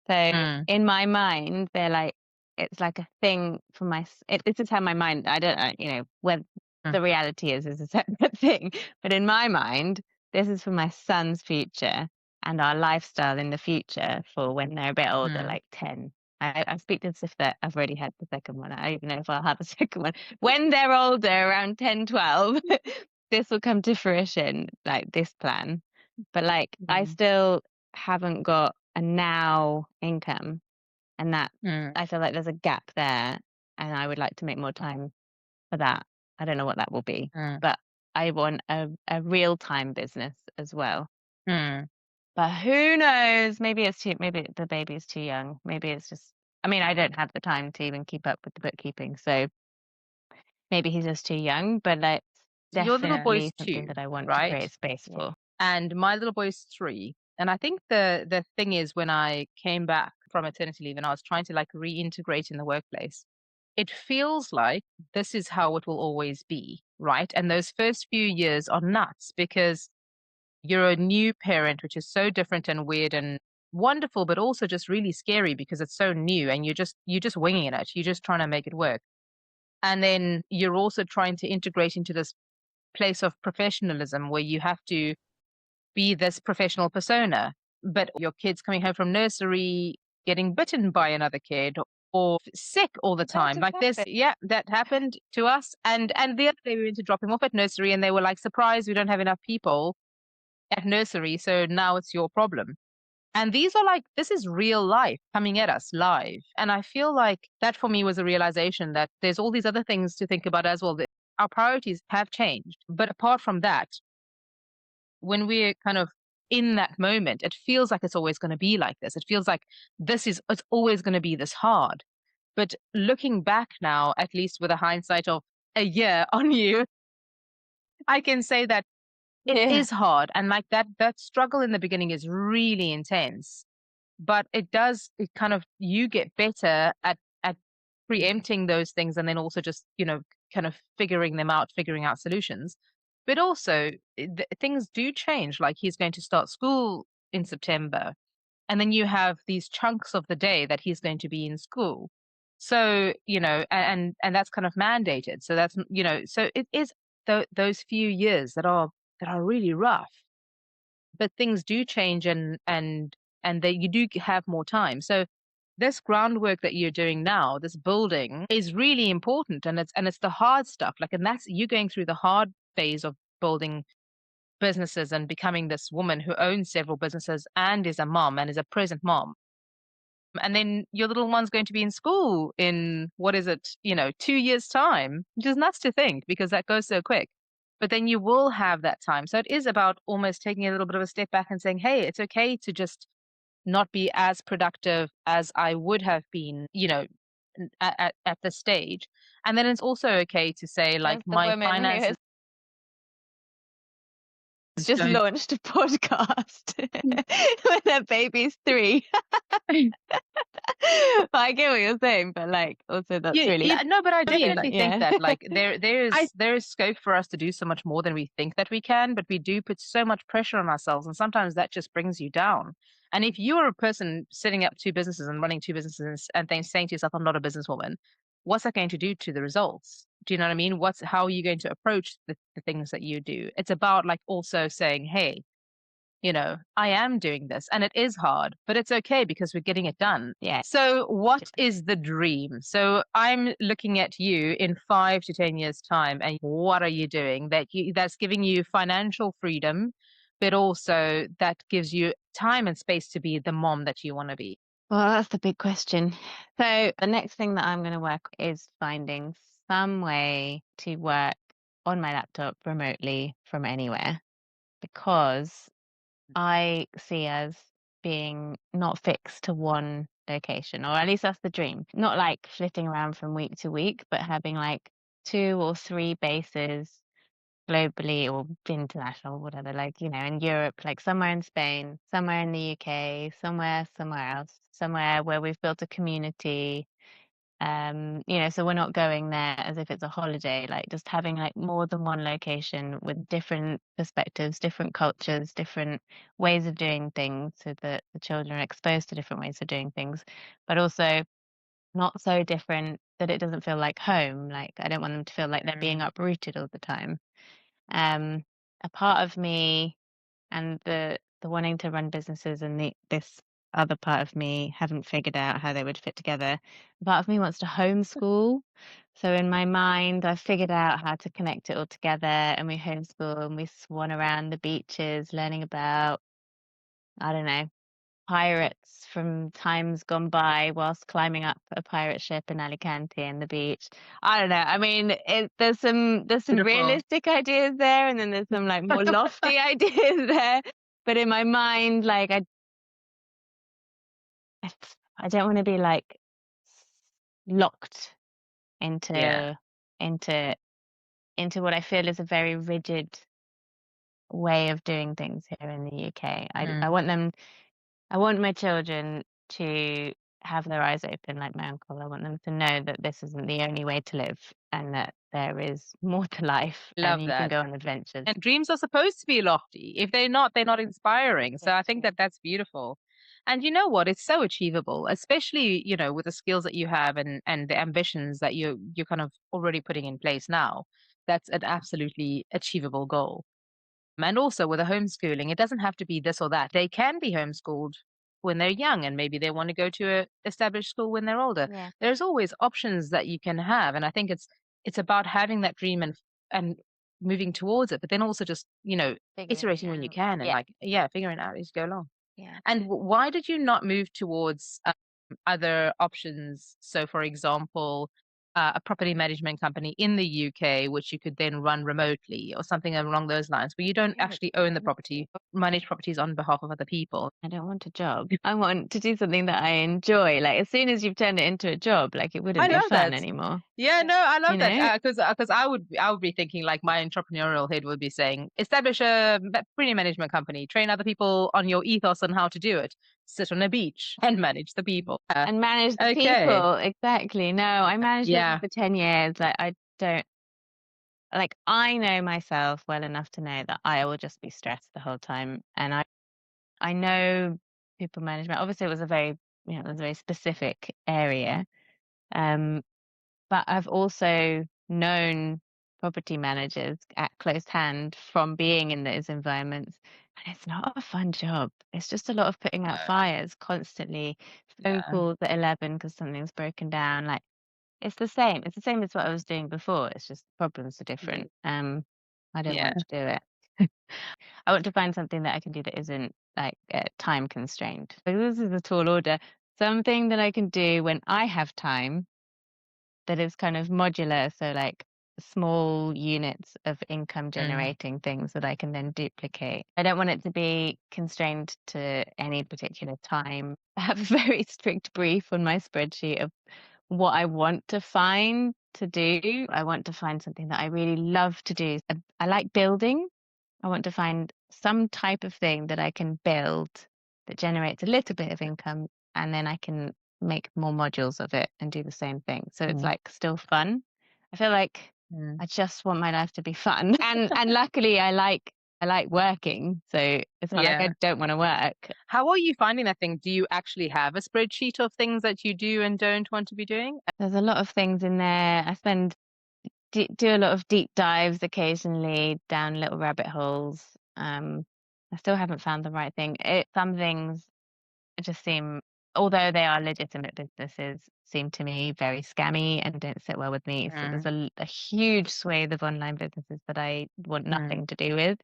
So Mm, in my mind, they're like, it's like a thing for this is how my mind, I don't know, whether mm, the reality is a separate thing. But in my mind, this is for my son's future and our lifestyle in the future for when they're a bit older, mm, like 10. I speak as if that I've already had the second one. I don't even know if I'll have a second one. When they're older, around 10, 12, this will come to fruition, like this plan. But like, I mm, still haven't got a now income, and that mm, I feel like there's a gap there, and I would like to make more time for that. I don't know what that will be, mm. but I want a real time business as well. Mm. But who knows? Maybe the baby is too young. Maybe it's just, I mean, I don't have the time to even keep up with the bookkeeping, so maybe he's just too young, but that's So your little boy's definitely something 2, that I want to right? create space Yeah. for. And my little boy's 3. And I think the thing is when I came back from maternity leave and I was trying to like reintegrate in the workplace, it feels like this is how it will always be, right? And those first few years are nuts because you're a new parent, which is so different and weird and wonderful, but also just really scary because it's so new and you're just winging it. You're just trying to make it work. And then you're also trying to integrate into this place of professionalism where you have to be this professional persona, but your kid's coming home from nursery, getting bitten by another kid or sick all the That time. just Like this, happened. yeah, that happened to us. And the other day we went to drop him off at nursery and they were like, surprise, we don't have enough people at nursery. So now it's your problem. And these are like, this is real life coming at us live. And I feel like that for me was a realization that there's all these other things to think about as well. That our priorities have changed. But apart from that, when we're kind of in that moment, it feels like it's always going to be like this. It feels like it's always going to be this hard. But looking back now, at least with a hindsight of a year on you, I can say that it Yeah. is hard. And like that struggle in the beginning is really intense, but it kind of, you get better at preempting those things and then also just, kind of figuring out solutions. But also things do change. Like he's going to start school in September, and then you have these chunks of the day that he's going to be in school. So, and that's kind of mandated. So that's, so it is those few years that are really rough, but things do change, and that you do have more time. So this groundwork that you're doing now, this building, is really important, and it's the hard stuff. Like, and that's you going through the hard phase of building businesses and becoming this woman who owns several businesses and is a mom and is a present mom. And then your little one's going to be in school in, what is it, 2 years time, which is nuts to think because that goes so quick. But then you will have that time. So it is about almost taking a little bit of a step back and saying, hey, it's okay to just not be as productive as I would have been, at this stage. And then it's also okay to say, like, As the my woman who finances has just don't. launched a podcast when their baby's 3. But I get what you're saying, but like also that's Yeah, really yeah, no, but I brilliant. definitely think Yeah. that like there is scope for us to do so much more than we think that we can, but we do put so much pressure on ourselves, and sometimes that just brings you down. And if you are a person setting up 2 businesses and running 2 businesses and then saying to yourself, "I'm not a businesswoman," what's that going to do to the results? Do you know what I mean? How are you going to approach the things that you do? It's about like also saying, "Hey, I am doing this and it is hard, but it's okay because we're getting it done." Yeah. So, what is the dream? So, I'm looking at you in 5 to 10 years' time, and what are you doing that's giving you financial freedom, but also that gives you time and space to be the mom that you want to be? Well, that's the big question. So the next thing that I'm going to work is finding some way to work on my laptop remotely from anywhere, because I see as being not fixed to one location, or at least that's the dream. Not like flitting around from week to week, but having like 2 or 3 bases globally or international, whatever, like, in Europe, like somewhere in Spain, somewhere in the UK, somewhere else, somewhere where we've built a community. So we're not going there as if it's a holiday, like just having like more than one location with different perspectives, different cultures, different ways of doing things, so that the children are exposed to different ways of doing things, but also not so different that it doesn't feel like home. Like I don't want them to feel like they're being Mm. uprooted all the time. um, a part of me, and the wanting to run businesses, and this other part of me haven't figured out how they would fit together. A part of me wants to homeschool. So in my mind, I've figured out how to connect it all together, and we homeschool and we swan around the beaches learning about, I don't know, pirates from times gone by whilst climbing up a pirate ship in Alicante and the beach. I don't know. I mean, there's some Wonderful. realistic ideas there, and then there's some like more lofty ideas there. but in my mind, like I, I don't want to be like locked Yeah. into into into what I feel is a very rigid way of doing things here in the UK. I Mm. want them I want my children to have their eyes open like my uncle. I want them to know that this isn't the only way to live and that there is more to life and Love you can that. go on adventures. And dreams are supposed to be lofty. If they're not, they're not inspiring. So I think Exactly. that that's beautiful. And you know what? It's so achievable, especially, with the skills that you have and the ambitions that you're kind of already putting in place now. That's an absolutely achievable goal. And also with the homeschooling, it doesn't have to be this or that. They can be homeschooled when they're young and maybe they want to go to a established school when they're older. Yeah. There's always options that you can have. And I think it's about having that dream and moving towards it, but then also just, Figuring it iterating when you out. can and Yeah. like, yeah, figuring it out as you go along. Yeah. And why did you not move towards other options? So, for example, a property management company in the UK, which you could then run remotely or something along those lines, where you don't I would actually own the love to. property, manage properties on behalf of other people. I don't want a job. I want to do something that I enjoy. Like as soon as you've turned it into a job, like it wouldn't I be love fun that. anymore. Yeah, no, I You love that know? because I would be thinking like my entrepreneurial head would be saying, establish a property management company, train other people on your ethos on how to do it, sit on a beach and manage the people. And manage the Okay, people. Exactly. No, I managed people yeah, for 10 years. Like I don't like I know myself well enough to know that I will just be stressed the whole time. And I know people management. Obviously it was a very it was a very specific area. Um, but I've also known property managers at close hand from being in those environments. And it's not a fun job. It's just a lot of putting out no, fires constantly, phone yeah, calls at 11 because something's broken down. Like it's the same. It's the same as what I was doing before. It's just problems are different. I don't yeah. want to do it. I want to find something that I can do that isn't like time constrained. So this is a tall order. Something that I can do when I have time that is kind of modular. So like small units of income Mm, generating things that I can then duplicate. I don't want it to be constrained to any particular time. I have a very strict brief on my spreadsheet of what I want to find to do. I want to find something that I really love to do. I like building. I want to find some type of thing that I can build that generates a little bit of income and then I can make more modules of it and do the same thing. So it's mm, like still fun. I feel like mm. I just want my life to be fun. And luckily I like working. So it's not like I Yeah. don't want to work. How are you finding that thing? Do you actually have a spreadsheet of things that you do and don't want to be doing? There's a lot of things in there. I spend do a lot of deep dives occasionally down little rabbit holes. I still haven't found the right thing. Some things just seem, although they are legitimate businesses, seem to me very scammy and don't sit well with me. So there's Mm, a huge swathe of online businesses that I want mm, nothing to do with.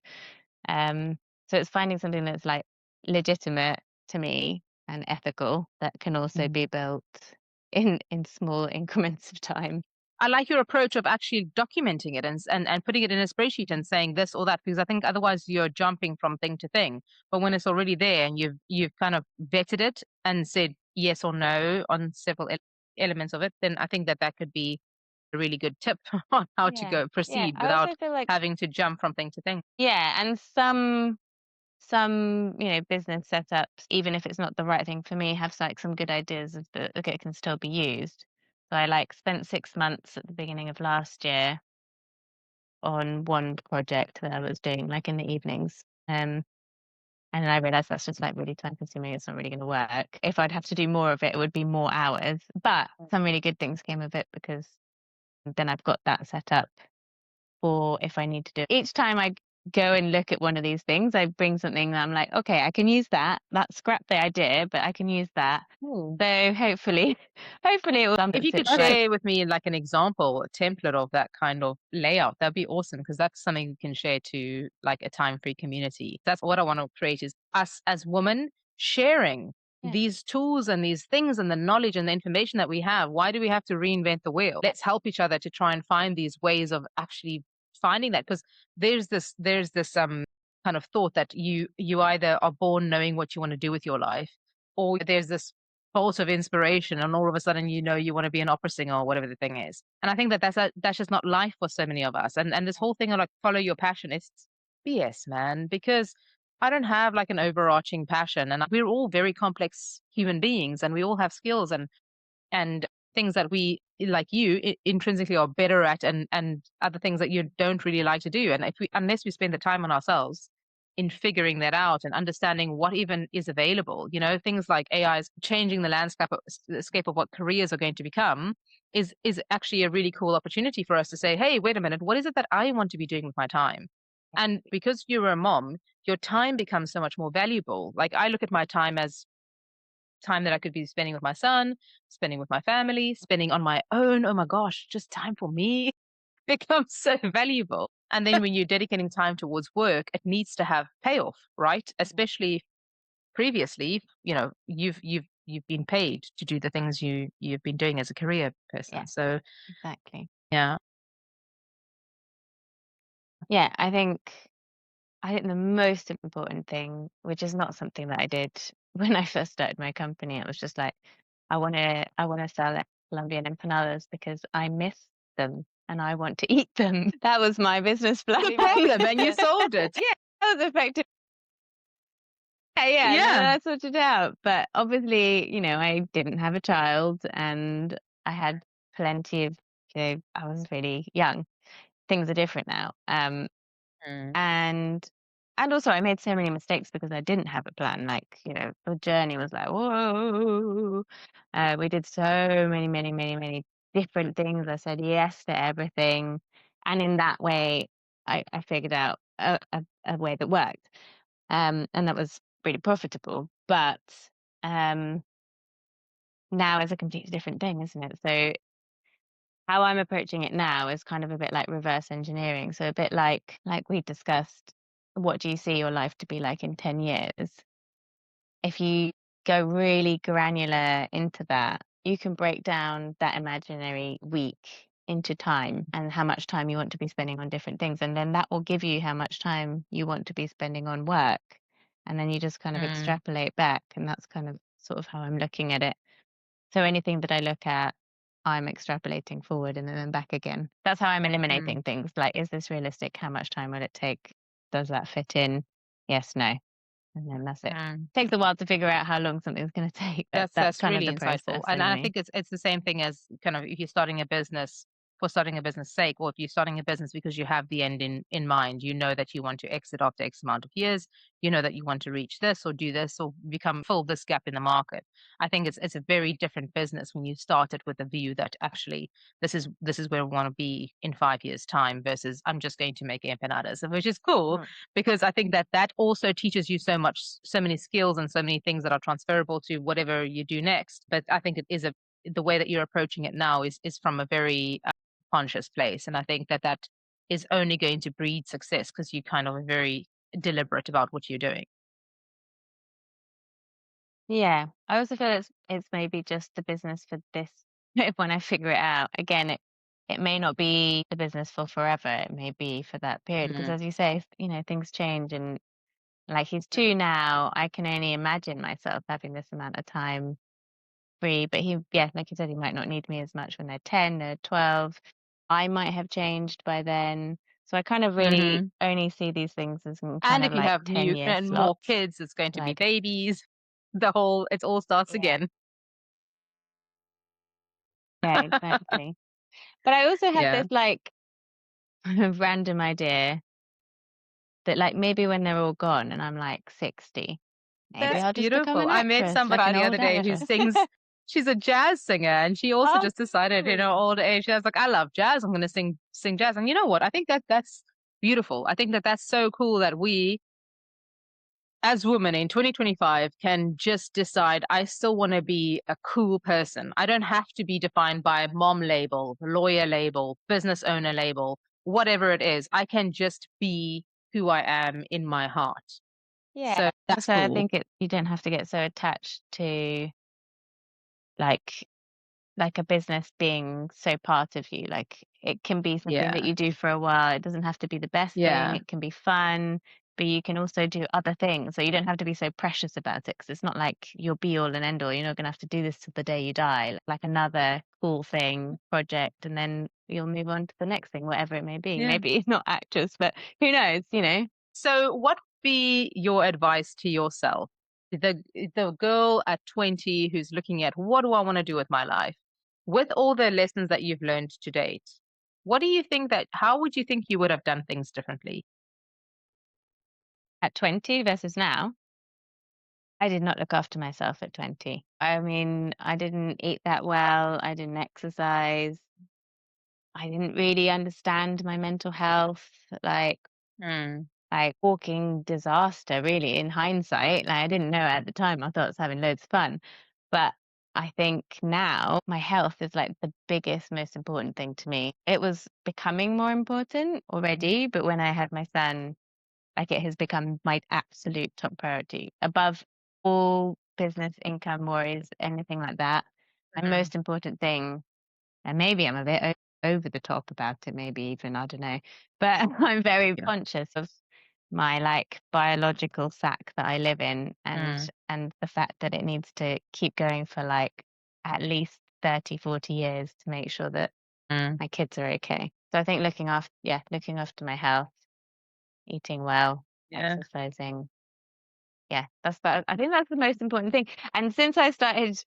Um, so it's finding something that's like legitimate to me and ethical that can also mm. be built in small increments of time. I like your approach of actually documenting it and putting it in a spreadsheet and saying this or that, because I think otherwise you're jumping from thing to thing. But when it's already there and you've kind of vetted it and said yes or no on several elements of it, then I think that that could be a really good tip on how to Yeah. go Yeah. proceed I without also feel like having to jump from thing to thing. yeah, and some business setups, even if it's not the right thing for me, have like some good ideas of the okay, it can still be used. So I like spent 6 months at the beginning of last year on one project that I was doing like in the evenings. And then I realized that's just like really time consuming. It's not really going to work. If I'd have to do more of it, it would be more hours. But some really good things came of it because then I've got that set up for if I need to do it. Each time I go and look at one of these things, I bring something that I'm like, okay, I can use that. That scrap the idea, but I can use that. Hmm. So hopefully, hopefully it will If that you could sits right. share with me like an example, a template of that kind of layout, that'd be awesome because that's something you can share to like a time-free community. That's what I want to create is us as women sharing Yeah. these tools and these things and the knowledge and the information that we have. Why do we have to reinvent the wheel? Let's help each other to try and find these ways of actually finding that because there's this kind of thought that you either are born knowing what you want to do with your life, or there's this bolt of inspiration, and all of a sudden you want to be an opera singer or whatever the thing is. And I think that that's just not life for so many of us. And this whole thing of like follow your passion is BS, man, because I don't have like an overarching passion, and we're all very complex human beings, and we all have skills and things that we like intrinsically are better at, and other things that you don't really like to do. And if we unless we spend the time on ourselves in figuring that out and understanding what even is available, things like AI is changing the landscape of what careers are going to become, is actually a really cool opportunity for us to say, hey, wait a minute, what is it that I want to be doing with my time? And because you're a mom, your time becomes so much more valuable. Like, I look at my time as time that I could be spending with my son, spending with my family, spending on my own. Oh my gosh, just time for me becomes so valuable. And then when you're dedicating time towards work, it needs to have payoff, right? Especially previously, you've been paid to do the things you've been doing as a career Yeah, person. So exactly. yeah. Yeah, I think the most important thing, which is not something that I did when I first started my company, it was just like, I wanna sell Colombian empanadas because I miss them and I want to eat them. That was my business plan. The problem, and you solved it. Yeah, that was effective. Yeah, and then Yeah. I sorted it out. But obviously, I didn't have a child and I had plenty of, I was really young. Things are different now. Mm, And also I made so many mistakes because I didn't have a plan. Like, the journey was like, whoa. We did so many, many, many, many different things. I said yes to everything. And in that way, I figured out a way that worked. And that was really profitable. But um, now is a completely different thing, isn't it? So how I'm approaching it now is kind of a bit like reverse engineering. So a bit like we discussed, what do you see your life to be like in 10 years? If you go really granular into that, you can break down that imaginary week into time and how much time you want to be spending on different things. And then that will give you how much time you want to be spending on work. And then you just kind of mm, extrapolate back. And that's kind of sort of how I'm looking at it. So anything that I look at, I'm extrapolating forward and then back again. That's how I'm mm, eliminating things. Like, is this realistic? How much time will it take? Does that fit in? Yes, no. And then that's it. mm. Takes a while to figure out how long something's going to take, but that's That's kind of really the insightful. process And I anyway. think it's the same thing as kind of if you're starting a business for starting a business sake, or if you're starting a business because you have the end in mind, you know that you want to exit after X amount of years, you know that you want to reach this or do this or become fill this gap in the market. I think it's a very different business when you start it with a view that actually this is where we want to be in 5 years' time versus I'm just going to make empanadas, which is cool Mm. because I think that that also teaches you so much, so many skills and so many things that are transferable to whatever you do next. But I think it is the way that you're approaching it now is from a very conscious place, and I think that that is only going to breed success because you kind of are very deliberate about what you're doing. Yeah. I also feel it's maybe just the business for this when I figure it out. Again, it may not be the business for forever. It may be for that period because Mm, as you say, things change and like he's 2 now, I can only imagine myself having this amount of time free, but yeah, like you said, he might not need me as much when they're 10 or 12. I might have changed by then. So I kind of really hmm. only see these things as in kind And of if you like have new 10-year and more slots. kids, it's going to be Like, babies. It all starts yeah, again. yeah, exactly. But I also had Yeah. this like random idea that like maybe when they're all gone and I'm like 60, maybe That's I'll just become beautiful. an I met actress, like somebody an the other old day who actress. sings. She's a jazz singer, and she also Oh, just decided, cool. old age. She was like, "I love jazz. I'm going to sing jazz." And you know what? I think that that's beautiful. I think that that's so cool that we, as women in 2025, can just decide, I still want to be a cool person. I don't have to be defined by a mom label, lawyer label, business owner label, whatever it is. I can just be who I am in my heart. Yeah. So that's Also, I cool. think you don't have to get so attached to like a business being so part of you. Like it can be something that Yeah. you do for a while. It doesn't have to be the best thing. Yeah. It can be fun. but you can also do other things. So you don't have to be so precious about it because it's not like your be all and end all. You're not going to have to do this till the day you die, like another cool thing, project, and then you'll move on to the next thing, whatever it may be. Yeah. Maybe not actress, but who knows, you know? So what would be your advice to yourself? The girl at 20 who's looking at what do I want to do with my life? With all the lessons that you've learned to date, what do you think that how would you think you would have done things differently? At 20 versus now, I did not look after myself at 20. I mean, I didn't eat that well. I didn't exercise. I didn't really understand my mental health. Like, Mm, like walking disaster, really, in hindsight. Like, I didn't know at the time. I thought I was having loads of fun. But I think now my health is like the biggest, most important thing to me. It was becoming more important already, but when I had my son, like it has become my absolute top priority above all business income worries, anything like that. My mm, most important thing, and maybe I'm a bit over the top about it, maybe even, I don't know, but I'm very yeah. conscious of my like biological sack that I live in Mm, and the fact that it needs to keep going for like at least 30, 40 years to make sure that mm, my kids are okay. So I think looking after my health, eating well, yeah. exercising. Yeah, that. I think that's the most important thing. And since I started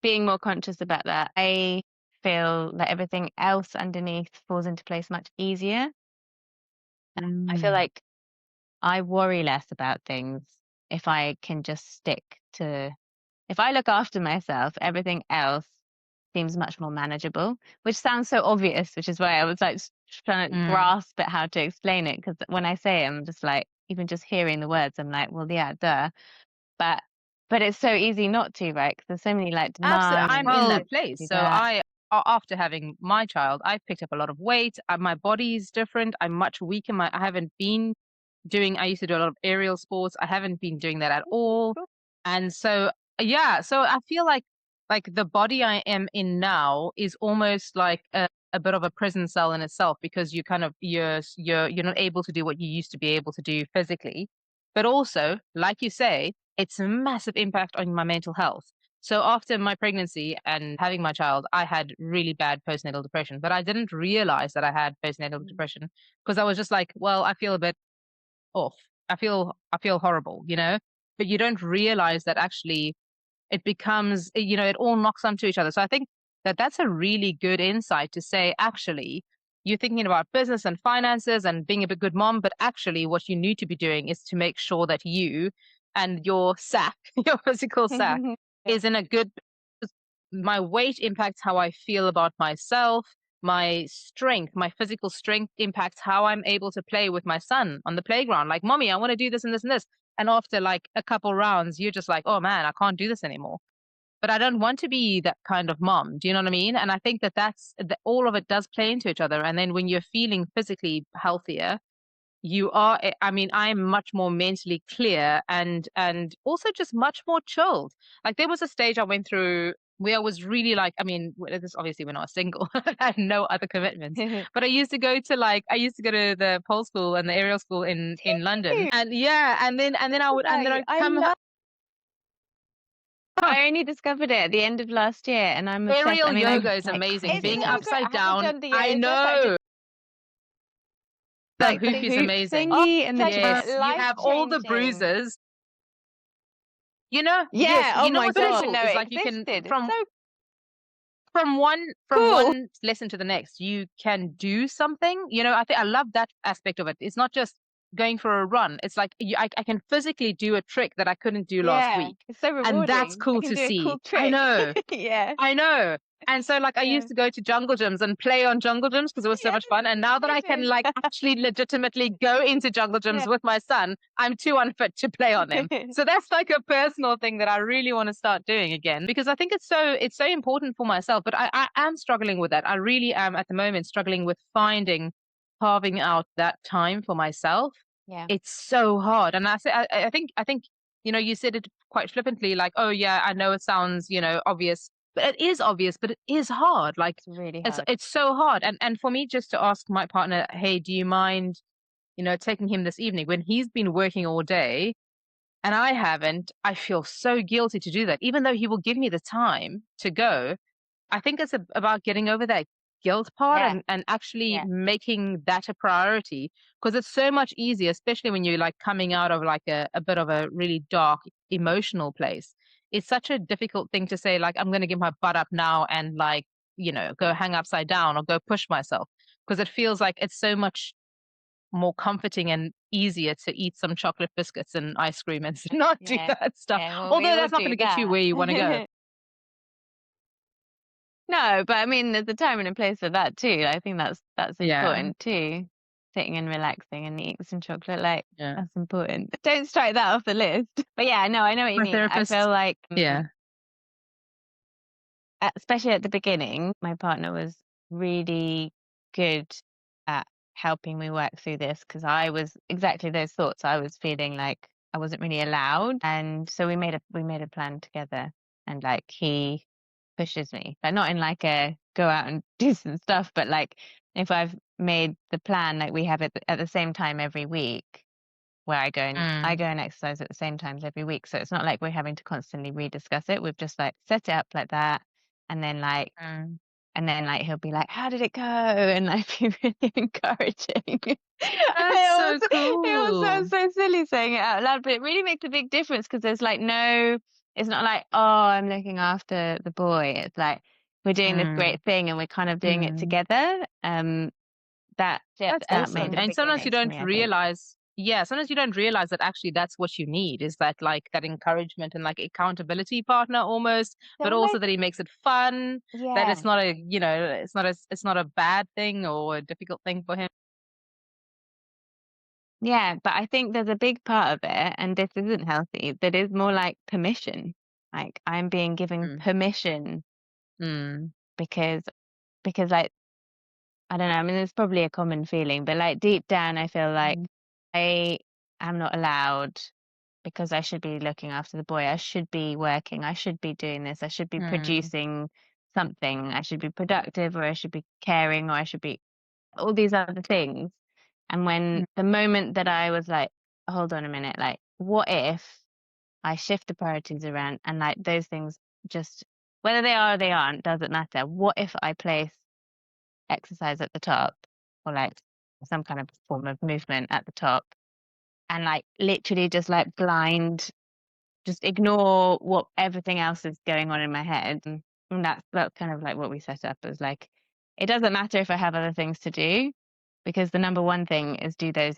being more conscious about that, I feel that everything else underneath falls into place much easier. I feel Mm, like I worry less about things if I can just stick to, if I look after myself, everything else seems much more manageable, which sounds so obvious, which is why I was like trying to mm. grasp at how to explain it. Because when I say it, I'm just like, even just hearing the words, I'm like, well, yeah, duh. But but it's so easy not to, right? 'Cause there's so many, like, Absolutely. demands I'm and in "Oh, that place. do So that." after having my child, I picked up a lot of weight. My body's different. I'm much weaker. I haven't been doing, I used to do a lot of aerial sports. I haven't been doing that at all. Cool. And so, yeah, so I feel like the body I am in now is almost like a bit of a prison cell in itself because you kind of you're not able to do what you used to be able to do physically. But also, like you say, it's a massive impact on my mental health. So after my pregnancy and having my child, I had really bad postnatal depression, but I didn't realize that I had postnatal Mm. depression because I was just like, well, I feel a bit off. I feel horrible, you know? But you don't realize that actually it becomes, it all knocks onto each other. So I think that that's a really good insight to say, actually, you're thinking about business and finances and being a bit good mom, but actually what you need to be doing is to make sure that you and your sack, your physical sack, Yeah. is in a good, my weight impacts how I feel about myself. My strength, my physical strength impacts how I'm able to play with my son on the playground. Like, mommy, I want to do this and this and this. And after like a couple rounds, you're just like, oh man, I can't do this anymore. But I don't want to be that kind of mom. Do you know what I mean? And I think that that all of it does play into each other. And then when you're feeling physically healthier, you are, I mean, I'm much more mentally clear and also just much more chilled. Like there was a stage I went through where I was really like, I mean, this obviously when I was single, I had no other commitments. But I used to go to the pole school and the aerial school in London. Cute. And yeah, and then Right. I'd come home. I only discovered it at the end of last year, and I'm obsessed. I Aerial mean, I'm yoga is like amazing. crazy Being about so it. great. I upside haven't down, done the I yoga, but I just know. The Like the hoop is hoop amazing. oh, thingy and the such Yes, twist. you life have all the changing. bruises. Yes, Yeah. Oh you know my what's Didn't god. even cool know is it like you can existed. It's from so from one from Cool. one lesson to the next, you can do something. I think I love that aspect of it. It's not just going for a run. It's like I can physically do a trick that I couldn't do last yeah, week. it's so And that's rewarding. I cool can to do a see. cool I trick. know. Yeah, I know. And so like I yeah, used to go to jungle gyms and play on jungle gyms because it was so yeah. much fun. And now that I can Me like actually legitimately go into jungle gyms too. with my son, I'm too unfit to play on them. Yeah. So that's like a personal thing that I really want to start doing again because I think it's so important for myself. But I am struggling with that. I really am at the moment struggling with carving out that time for myself. Yeah. It's so hard. And I think you said it quite flippantly, like, oh yeah, I know it sounds, obvious, but it is obvious, but it is hard. Like It's really it's hard. it's so hard. And for me just to ask my partner, hey, do you mind? taking him this evening when he's been working all day and I haven't. I feel so guilty to do that, even though he will give me the time to go. I think it's about getting over that guilt part Yeah, and actually yeah, making that a priority because it's so much easier, especially when you're like coming out of like a bit of a really dark emotional place. It's such a difficult thing to say, like, I'm going to get my butt up now and like, go hang upside down or go push myself because it feels like it's so much more comforting and easier to eat some chocolate biscuits and ice cream and not do yeah, that stuff. yeah. Well, we Although all that's not going do to get you that. where you want to go. No, but I mean, there's a time and a place for that too. I think that's Yeah. important too. Sitting and relaxing and eating some chocolate, like Yeah. that's important. Don't strike that off the list. But yeah, no, I know what you My mean. I feel therapist. like, Yeah. especially at the beginning, my partner was really good at helping me work through this because I was exactly those thoughts. I was feeling like I wasn't really allowed, and so we made a plan together, and like he pushes me, but not in like a go out and do some stuff, but like if I've made the plan, like we have it at the same time every week where I Mm, go and exercise at the same times every week. So it's not like we're having to constantly rediscuss it. We've just like set it up like that. And then like mm. and then like he'll be like, "How did it go?" And like be really encouraging. That's so It all cool. sounds so silly saying it out loud, but it really makes a big difference because there's like no it's not like, "Oh, I'm looking after the boy." It's like we're doing this Mm, great thing and we're kind of doing it mm. together. That's That awesome. made a And big sometimes you difference to don't me, I think. realize, yeah, sometimes you don't realize that actually that's what you need is that like that encouragement and like accountability partner almost, So but also almost that he makes it fun, that yeah. it's not it's not a bad thing or a difficult thing for him. Yeah, but I think there's a big part of it, and this isn't healthy, that is more like permission. Like I'm being given Mm, permission mm, because like I don't know, I mean it's probably a common feeling, but like deep down I feel like mm, I am not allowed because I should be looking after the boy. I should be working. I should be doing this. I should be mm, producing something. I should be productive or I should be caring or I should be all these other things. And when mm, the moment that I was like, hold on a minute, like, what if I shift the priorities around and like those things just, whether they are or they aren't, doesn't matter. What if I place exercise at the top or like some kind of form of movement at the top and like literally just like just ignore what everything else is going on in my head. And that's kind of like what we set up as like, it doesn't matter if I have other things to do because the number one thing is do that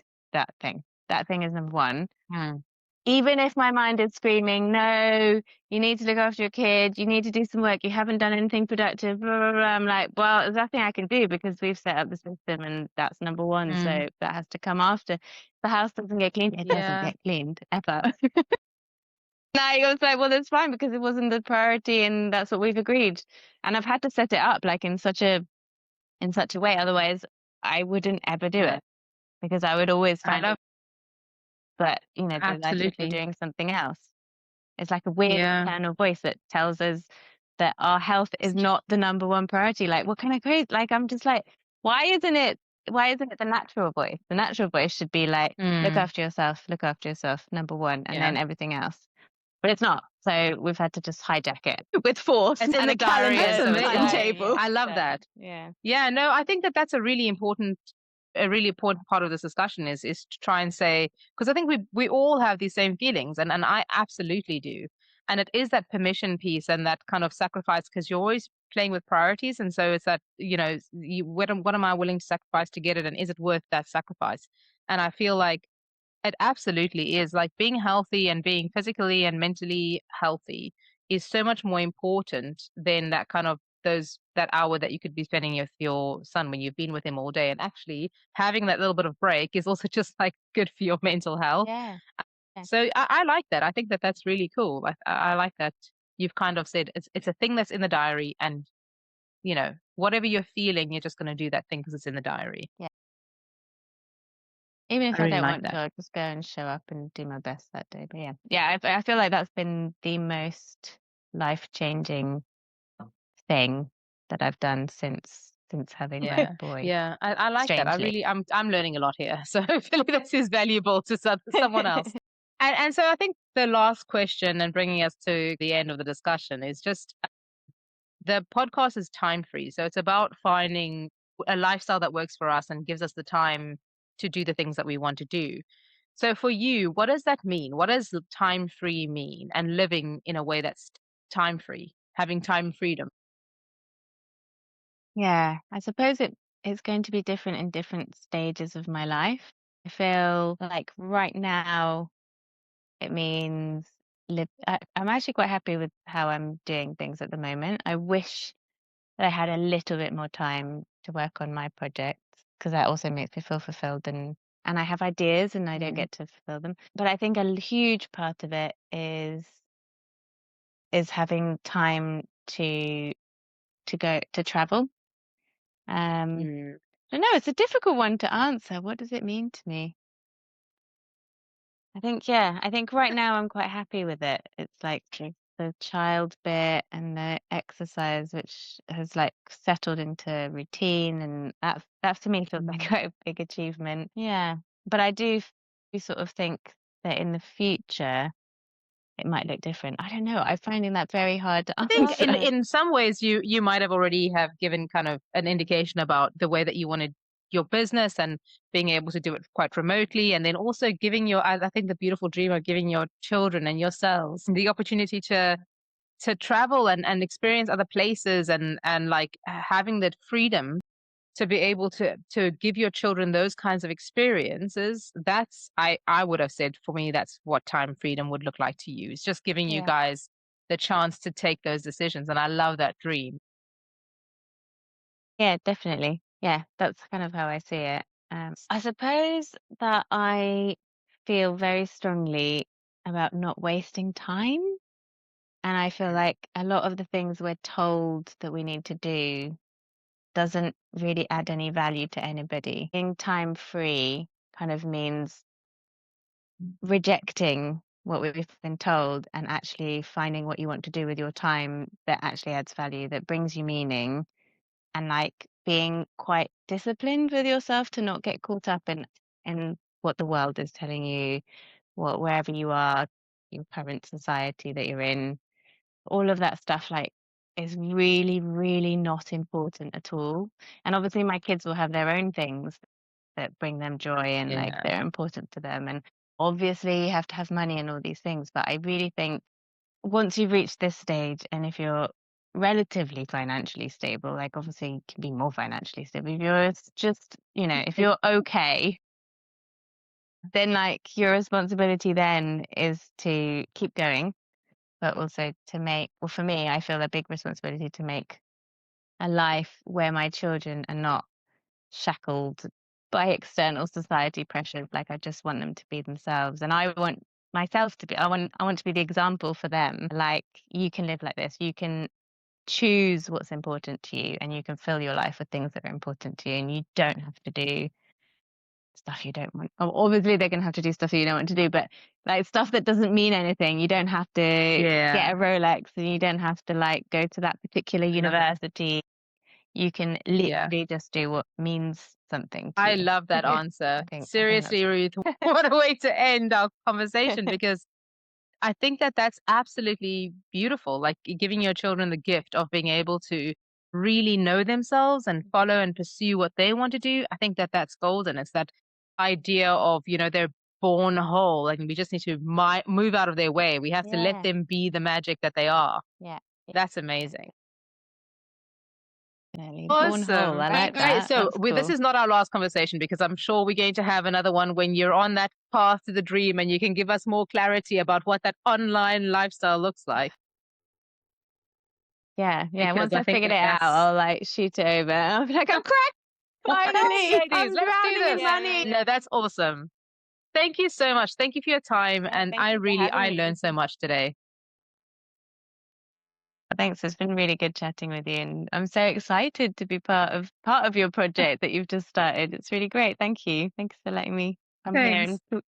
thing. That thing is number one. mm. Even if my mind is screaming, no, you need to look after your kid, you need to do some work, you haven't done anything productive, blah, blah, blah. I'm like, well, there's nothing I can do because we've set up the system and that's number one. Mm. So that has to come after. The house doesn't get cleaned, it doesn't Yeah. get cleaned ever. I was like, well, that's fine because it wasn't the priority and that's what we've agreed. And I've had to set it up like in such a way. Otherwise I wouldn't ever do Yeah. it because I would always I find love it, but that I should be absolutely. doing something else. It's like a weird Yeah. internal voice that tells us that our health is not the number one priority. Like, what kind of crazy? Like, I'm just like, why isn't it? Why isn't it the natural voice? The natural voice should be like, Mm. look after yourself, number one, and Yeah. then everything else. But it's not. So we've had to just hijack it with force It's in and the a diary, calendar and and so a it's like, timetable. I love So that. yeah, Yeah, no, I think that that's a really important part of this discussion is to try and say because I think we all have these same feelings, and I absolutely do, and it is that permission piece and that kind of sacrifice because you're always playing with priorities, and so it's that what am I willing to sacrifice to get it, and is it worth that sacrifice? And I feel like it absolutely is. Like being healthy and being physically and mentally healthy is so much more important than that kind of that hour that you could be spending with your son when you've been with him all day. And actually having that little bit of break is also just like good for your mental health. yeah, yeah, So I like that. I think that that's really cool. I like that you've kind of said it's a thing that's in the diary, and whatever you're feeling, you're just going to do that thing because it's in the diary. yeah. Even I if I really don't like want to, that. I'll just go and show up and do my best that day. But yeah, yeah, I feel like that's been the most life changing thing that I've done since since having my Yeah, boy, yeah, I like that. strangely. I'm learning a lot here, so hopefully this is valuable to someone else. And so I think the last question, and bringing us to the end of the discussion, is just the podcast is time free, so it's about finding a lifestyle that works for us and gives us the time to do the things that we want to do. So for you, what does that mean? What does time free mean, and living in a way that's time free, having time freedom? Yeah, I suppose it's going to be different in different stages of my life. I feel like right now it means I'm actually quite happy with how I'm doing things at the moment. I wish that I had a little bit more time to work on my projects because that also makes me feel fulfilled and I have ideas and I don't Mm. get to fulfill them. But I think a huge part of it is having time to go to travel. Mm. I don't know, it's a difficult one to answer. What does it mean to me? I think right now I'm quite happy with it. It's like the child bit and the exercise, which has like settled into routine, and that to me feels like Mm. quite a big achievement. Yeah, but I do sort of think that in the future it might look different. I don't know. I'm finding that very hard to I think answer. in some ways you might have already have given kind of an indication about the way that you wanted your business and being able to do it quite remotely, and then also giving your I think the beautiful dream of giving your children and yourselves the opportunity to travel and experience other places, and like having that freedom to be able to give your children those kinds of experiences. That's I would have said, for me, that's what time freedom would look like to you. It's just giving you Yeah. guys the chance to take those decisions, and I love that dream. Yeah, definitely. Yeah, that's kind of how I see it. I suppose that I feel very strongly about not wasting time. And I feel like a lot of the things we're told that we need to do doesn't really add any value to anybody. Being time free kind of means rejecting what we've been told and actually finding what you want to do with your time that actually adds value, that brings you meaning, and like being quite disciplined with yourself to not get caught up in what the world is telling you, what wherever you are, your current society that you're in, all of that stuff like is really, really not important at all. And obviously my kids will have their own things that bring them joy and like Yeah. they're important to them. And obviously you have to have money and all these things. But I really think once you've reached this stage and if you're relatively financially stable, like obviously you can be more financially stable. If you're just, if you're okay, then like your responsibility then is to keep going, but also to make, well, for me, I feel a big responsibility to make a life where my children are not shackled by external society pressures. Like I just want them to be themselves. And I want myself to be, I want to be the example for them. Like you can live like this. You can choose what's important to you and you can fill your life with things that are important to you and you don't have to do stuff you don't want. Obviously they're going to have to do stuff that you don't want to do, but like stuff that doesn't mean anything. You don't have to Yeah. get a Rolex and you don't have to like go to that particular university. You can Yeah. literally just do what means something to I you. love that Yeah. answer. I think Seriously, Ruth, what a way to end our conversation, that's because I think that that's absolutely beautiful. Like giving your children the gift of being able to really know themselves and follow and pursue what they want to do. I think that that's golden. It's that idea of, they're born whole and we just need to move out of their way. We have to let yeah, them be the magic that they are. yeah, yeah, That's amazing. definitely. Born whole. Awesome. I like Great. that. So That's this cool. is not our last conversation, because I'm sure we're going to have another one when you're on that path to the dream and you can give us more clarity about what that online lifestyle looks like. Yeah, yeah. Because Once I I think figured that it out, that's I'll like shoot it over. I'll be like, I'm cracked yes, finally. ladies, I'm let's do drowning in this. money. No, that's awesome. Thank you so much. Thank you for your time. Yeah, And thank you for having I me. learned so much today. Thanks. It's been really good chatting with you, and I'm so excited to be part of your project that you've just started. It's really great. Thank you. Thanks for letting me come here and Thanks. talk